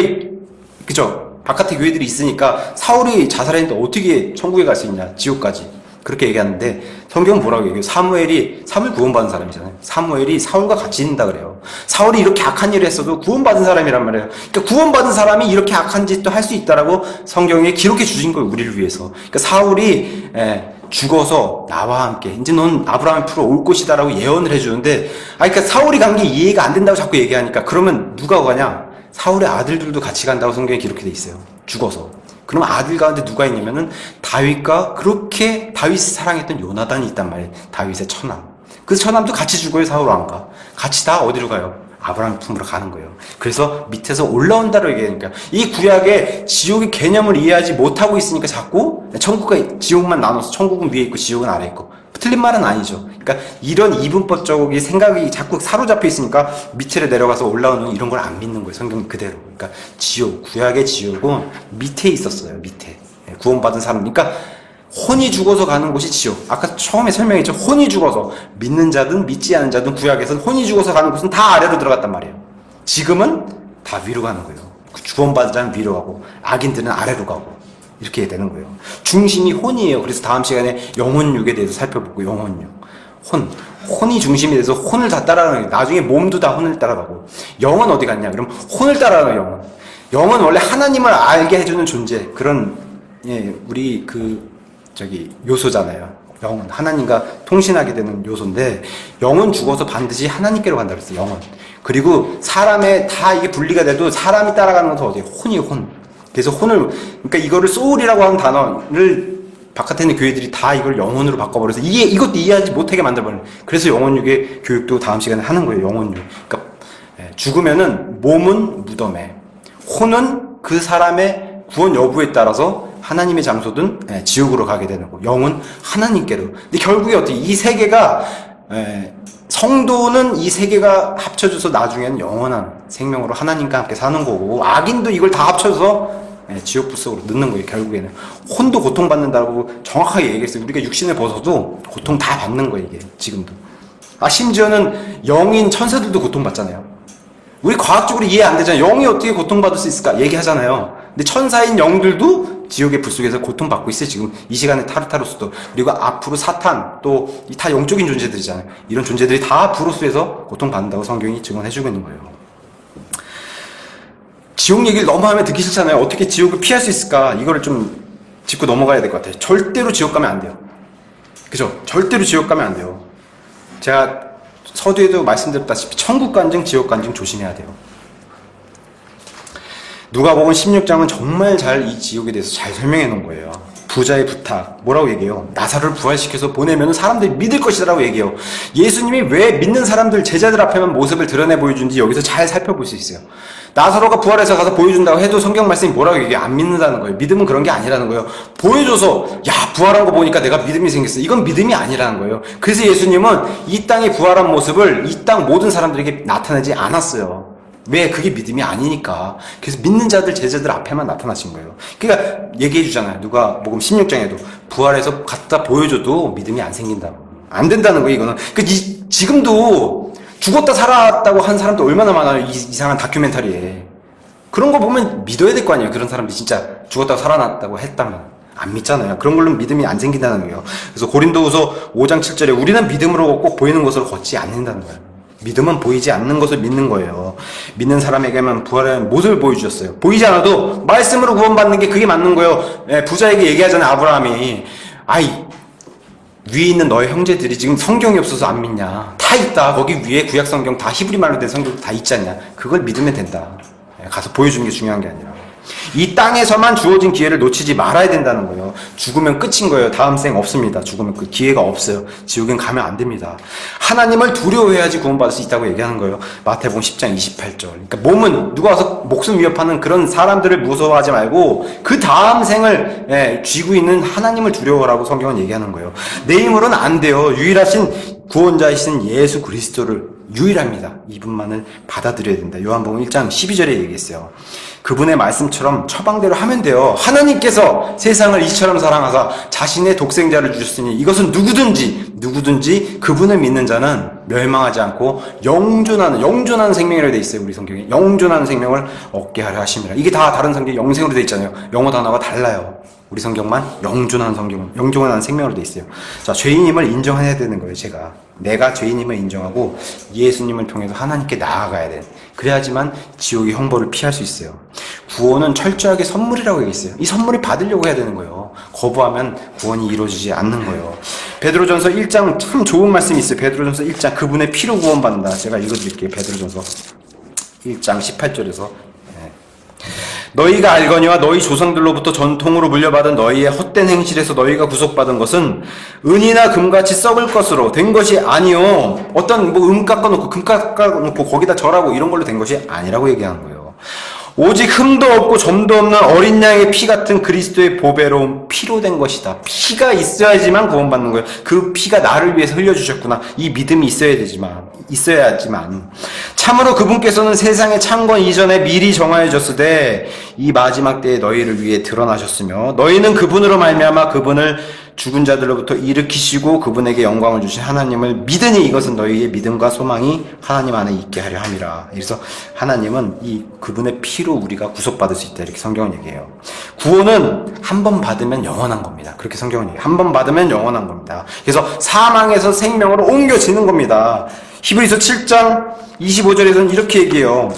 그죠? 바깥에 교회들이 있으니까 사울이 자살했는데 어떻게 천국에 갈 수 있냐? 지옥까지. 그렇게 얘기하는데 성경은 뭐라고 얘기해요? 사무엘 구원받은 사람이잖아요. 사무엘이 사울과 같이 있는다 그래요. 사울이 이렇게 악한 일을 했어도 구원받은 사람이란 말이에요. 그러니까 구원받은 사람이 이렇게 악한 짓도 할 수 있다라고 성경에 기록해 주신 거예요. 우리를 위해서. 그러니까 사울이 죽어서 나와 함께 이제 넌 아브라함의 풀어 올 것이다라고 예언을 해주는데, 그러니까 사울이 간 게 이해가 안 된다고 자꾸 얘기하니까 그러면 누가 가냐? 사울의 아들들도 같이 간다고 성경에 기록해 돼 있어요. 죽어서. 그럼 아들 가운데 누가 있냐면은 다윗과 그렇게 다윗이 사랑했던 요나단이 있단 말이에요. 다윗의 처남. 그 처남도 같이 죽어요. 사울 왕과 같이 다 어디로 가요? 아브라함 품으로 가는 거예요. 그래서 밑에서 올라온다고 얘기하니까 이 구약의 지옥의 개념을 이해하지 못하고 있으니까 자꾸 천국과 지옥만 나눠서 천국은 위에 있고 지옥은 아래 있고, 틀린 말은 아니죠. 그러니까 이런 이분법적인 생각이 자꾸 사로잡혀 있으니까 밑으로 내려가서 올라오는 이런 걸 안 믿는 거예요. 성경 그대로. 그러니까 구약의 지옥은 밑에 있었어요. 밑에. 구원받은 사람. 그러니까 혼이 죽어서 가는 곳이 지옥. 아까 처음에 설명했죠. 혼이 죽어서. 믿는 자든 믿지 않는 자든 구약에서는 혼이 죽어서 가는 곳은 다 아래로 들어갔단 말이에요. 지금은 다 위로 가는 거예요. 구원받은 자는 위로 가고 악인들은 아래로 가고 이렇게 되는 거예요. 중심이 혼이에요. 그래서 다음 시간에 영혼육에 대해서 살펴보고, 영혼육. 혼이 중심이 돼서 혼을 다 따라가는 거예요. 나중에 몸도 다 혼을 따라가고. 영은 어디 갔냐? 그럼 혼을 따라가는 영혼. 영은 원래 하나님을 알게 해주는 존재. 그런, 우리 요소잖아요. 영은. 하나님과 통신하게 되는 요소인데, 영은 죽어서 반드시 하나님께로 간다 그랬어요. 영은. 그리고 사람의 다 이게 분리가 돼도 사람이 따라가는 것은 어디예요? 혼이에요, 혼. 그래서 그러니까 이거를 소울이라고 하는 단어를 바깥에 있는 교회들이 다 이걸 영혼으로 바꿔버려서 이것도 이해하지 못하게 만들어버려요. 그래서 영혼육의 교육도 다음 시간에 하는 거예요. 영혼육. 그러니까 죽으면은 몸은 무덤에, 혼은 그 사람의 구원 여부에 따라서 하나님의 장소든 지옥으로 가게 되는 거고, 영은 하나님께로. 근데 결국에 어떻게 이 세 개가 성도는 이 세 개가 합쳐져서 나중에는 영원한 생명으로 하나님과 함께 사는 거고, 악인도 이걸 다 합쳐서 지옥불 속으로 넣는 거예요. 결국에는 혼도 고통받는다고 정확하게 얘기했어요. 우리가 육신을 벗어도 고통 다 받는 거예요. 이게 지금도. 심지어는 영인 천사들도 고통받잖아요. 우리 과학적으로 이해 안 되잖아요. 영이 어떻게 고통받을 수 있을까 얘기하잖아요. 근데 천사인 영들도 지옥의 불 속에서 고통받고 있어요. 지금 이 시간에 타르타로스도, 그리고 앞으로 사탄, 또 다 영적인 존재들이잖아요. 이런 존재들이 다 불 속에서 고통받는다고 성경이 증언해주고 있는 거예요. 지옥 얘기를 너무 하면 듣기 싫잖아요. 어떻게 지옥을 피할 수 있을까? 이거를 좀 짚고 넘어가야 될 것 같아요. 절대로 지옥 가면 안 돼요. 그죠? 절대로 지옥 가면 안 돼요. 제가 서두에도 말씀드렸다시피 천국 간증, 지옥 간증 조심해야 돼요. 누가복음 16장은 정말 잘 이 지옥에 대해서 잘 설명해 놓은 거예요. 부자의 부탁. 뭐라고 얘기해요? 나사로를 부활시켜서 보내면 사람들이 믿을 것이라고 얘기해요. 예수님이 왜 믿는 사람들, 제자들 앞에만 모습을 드러내 보여준지 여기서 잘 살펴볼 수 있어요. 나사로가 부활해서 가서 보여준다고 해도 성경 말씀이 뭐라고 얘기해요? 안 믿는다는 거예요. 믿음은 그런 게 아니라는 거예요. 보여줘서 부활한 거 보니까 내가 믿음이 생겼어. 이건 믿음이 아니라는 거예요. 그래서 예수님은 이 땅에 부활한 모습을 이 땅 모든 사람들에게 나타내지 않았어요. 왜? 그게 믿음이 아니니까. 그래서 믿는 자들, 제자들 앞에만 나타나신 거예요. 그러니까 얘기해 주잖아요. 누가복음 16장에도 부활해서 갖다 보여줘도 믿음이 안 생긴다고. 안 된다는 거예요, 이거는. 지금도 죽었다 살았다고 한 사람도 얼마나 많아요, 이상한 다큐멘터리에. 그런 거 보면 믿어야 될 거 아니에요. 그런 사람들이 진짜 죽었다고 살아났다고 했다면. 안 믿잖아요. 그런 걸로 믿음이 안 생긴다는 거예요. 그래서 고린도후서 5장 7절에 우리는 믿음으로 걷고 보이는 것으로 걷지 않는다는 거예요. 믿음은 보이지 않는 것을 믿는 거예요. 믿는 사람에게만 부활의 모습을 보여주셨어요. 보이지 않아도 말씀으로 구원받는 게 그게 맞는 거예요. 부자에게 얘기하잖아요. 아브라함이. 위에 있는 너의 형제들이 지금 성경이 없어서 안 믿냐. 다 있다. 거기 위에 구약 성경 다 히브리 말로 된 성경 다 있지 않냐. 그걸 믿으면 된다. 가서 보여주는 게 중요한 게 아니라. 이 땅에서만 주어진 기회를 놓치지 말아야 된다는 거예요. 죽으면 끝인 거예요. 다음 생 없습니다. 죽으면 그 기회가 없어요. 지옥엔 가면 안 됩니다. 하나님을 두려워해야지 구원받을 수 있다고 얘기하는 거예요. 마태복음 10장 28절. 그러니까 몸은 누가 와서 목숨 위협하는 그런 사람들을 무서워하지 말고 그 다음 생을 쥐고 있는 하나님을 두려워하라고 성경은 얘기하는 거예요. 내 힘으로는 안 돼요. 유일하신 구원자이신 예수 그리스도를 유일합니다. 이분만을 받아들여야 된다. 요한복음 1장 12절에 얘기했어요. 그분의 말씀처럼 처방대로 하면 돼요. 하나님께서 세상을 이처럼 사랑하사 자신의 독생자를 주셨으니 이것은 누구든지 그분을 믿는 자는 멸망하지 않고 영존하는 생명이라고 돼 있어요. 우리 성경에 영존하는 생명을 얻게 하려 하심이라. 이게 다 다른 성경에 영생으로 돼 있잖아요. 영어 단어가 달라요. 우리 성경만 영존하는 생명으로 돼 있어요. 자, 죄인임을 인정해야 되는 거예요. 내가 죄인임을 인정하고 예수님을 통해서 하나님께 나아가야 돼. 그래야지만 지옥의 형벌을 피할 수 있어요. 구원은 철저하게 선물이라고 얘기했어요. 이 선물을 받으려고 해야 되는 거예요. 거부하면 구원이 이루어지지 않는 거예요. 베드로전서 1장 참 좋은 말씀이 있어요. 베드로전서 1장 그분의 피로 구원받는다. 제가 읽어드릴게요. 베드로전서 1장 18절에서 너희가 알거니와 너희 조상들로부터 전통으로 물려받은 너희의 헛된 행실에서 너희가 구속받은 것은 은이나 금같이 썩을 것으로 된 것이 아니요. 어떤 은 깎아놓고 금 깎아놓고 거기다 절하고 이런 걸로 된 것이 아니라고 얘기하는 거예요. 오직 흠도 없고 점도 없는 어린 양의 피 같은 그리스도의 보배로운 피로 된 것이다. 피가 있어야지만 구원받는 거예요. 그 피가 나를 위해서 흘려주셨구나. 이 믿음이 있어야지만 참으로 그분께서는 세상의 창건 이전에 미리 정하여졌으되 이 마지막 때에 너희를 위해 드러나셨으며 너희는 그분으로 말미암아 그분을 죽은 자들로부터 일으키시고 그분에게 영광을 주신 하나님을 믿으니 이것은 너희의 믿음과 소망이 하나님 안에 있게 하려 함이라. 그래서 하나님은 이 그분의 피로 우리가 구속받을 수 있다. 이렇게 성경은 얘기해요. 구원은 한 번 받으면 영원한 겁니다. 그렇게 성경은 얘기해요. 한 번 받으면 영원한 겁니다. 그래서 사망에서 생명으로 옮겨지는 겁니다. 히브리서 7장 25절에서는 이렇게 얘기해요.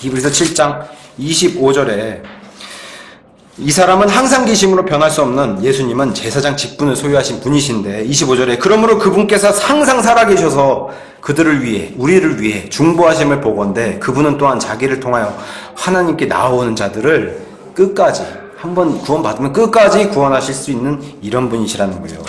히브리서 7장 25절에 이 사람은 항상 계심으로 변할 수 없는 예수님은 제사장 직분을 소유하신 분이신데 25절에 그러므로 그분께서 항상 살아계셔서 그들을 위해 우리를 위해 중보하심을 보건대 그분은 또한 자기를 통하여 하나님께 나아오는 자들을 끝까지 한번 구원받으면 끝까지 구원하실 수 있는 이런 분이시라는 거예요.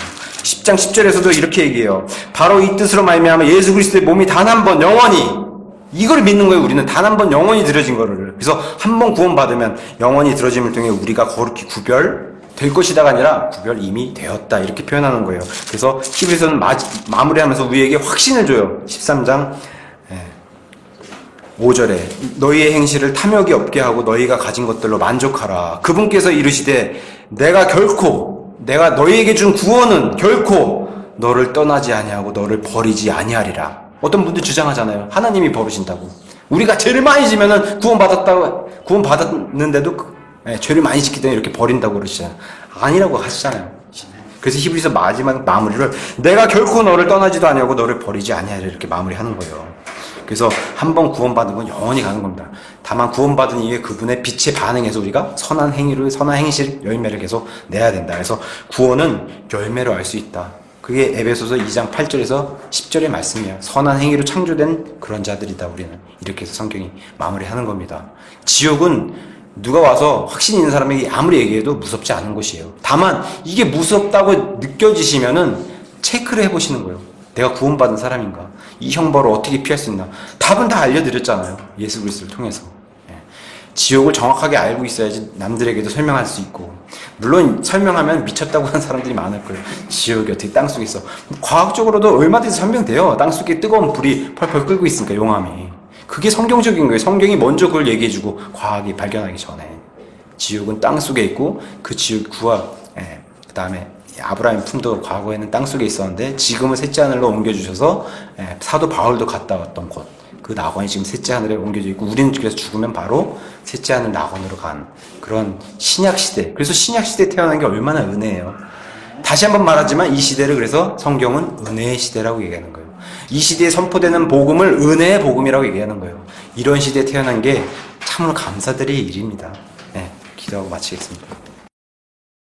10장 10절에서도 이렇게 얘기해요. 바로 이 뜻으로 말미암아 예수 그리스도의 몸이 단 한 번 영원히 이걸 믿는 거예요. 우리는 단 한 번 영원히 들어진 거를. 그래서 한 번 구원받으면 영원히 들어짐을 통해 우리가 거룩히 구별될 것이다가 아니라 구별 이미 되었다. 이렇게 표현하는 거예요. 그래서 히브리서는 마무리하면서 우리에게 확신을 줘요. 13장 5절에 너희의 행실을 탐욕이 없게 하고 너희가 가진 것들로 만족하라. 그분께서 이르시되 내가 너희에게 준 구원은 결코 너를 떠나지 아니하고 너를 버리지 아니하리라. 어떤 분들 주장하잖아요. 하나님이 버리신다고. 우리가 죄를 많이 지면은 구원받았는데도 죄를 많이 짓기 때문에 이렇게 버린다고 그러시잖아요. 아니라고 하시잖아요. 그래서 히브리서 마지막 마무리를 내가 결코 너를 떠나지도 아니하고 너를 버리지 아니하리라 이렇게 마무리하는 거예요. 그래서 한 번 구원받은 건 영원히 가는 겁니다. 다만 구원받은 이후에 그분의 빛에 반응해서 우리가 선한 행실 열매를 계속 내야 된다. 그래서 구원은 열매로 알 수 있다. 그게 에베소서 2장 8절에서 10절의 말씀이에요. 선한 행위로 창조된 그런 자들이다 우리는. 이렇게 해서 성경이 마무리하는 겁니다. 지옥은 누가 와서 확신 있는 사람에게 아무리 얘기해도 무섭지 않은 곳이에요. 다만 이게 무섭다고 느껴지시면은 체크를 해보시는 거예요. 내가 구원받은 사람인가? 이 형벌을 어떻게 피할 수 있나? 답은 다 알려드렸잖아요. 예수 그리스도를 통해서. 지옥을 정확하게 알고 있어야지 남들에게도 설명할 수 있고, 물론 설명하면 미쳤다고 하는 사람들이 많을 거예요. 지옥이 어떻게 땅속에 있어. 과학적으로도 얼마든지 설명돼요. 땅속에 뜨거운 불이 펄펄 끓고 있으니까 용암이. 그게 성경적인 거예요. 성경이 먼저 그걸 얘기해주고 과학이 발견하기 전에. 지옥은 땅속에 있고 그 지옥 그 다음에 아브라함 품도 과거에는 땅속에 있었는데 지금은 셋째 하늘로 옮겨주셔서 사도 바울도 갔다 왔던 곳, 그 낙원이 지금 셋째 하늘에 옮겨져 있고, 우리는 그래서 죽으면 바로 셋째 하늘 낙원으로 간 그런 신약시대. 그래서 신약시대에 태어난 게 얼마나 은혜예요. 다시 한번 말하지만 이 시대를 그래서 성경은 은혜의 시대라고 얘기하는 거예요. 이 시대에 선포되는 복음을 은혜의 복음이라고 얘기하는 거예요. 이런 시대에 태어난 게 참으로 감사드릴 일입니다. 기도하고 마치겠습니다.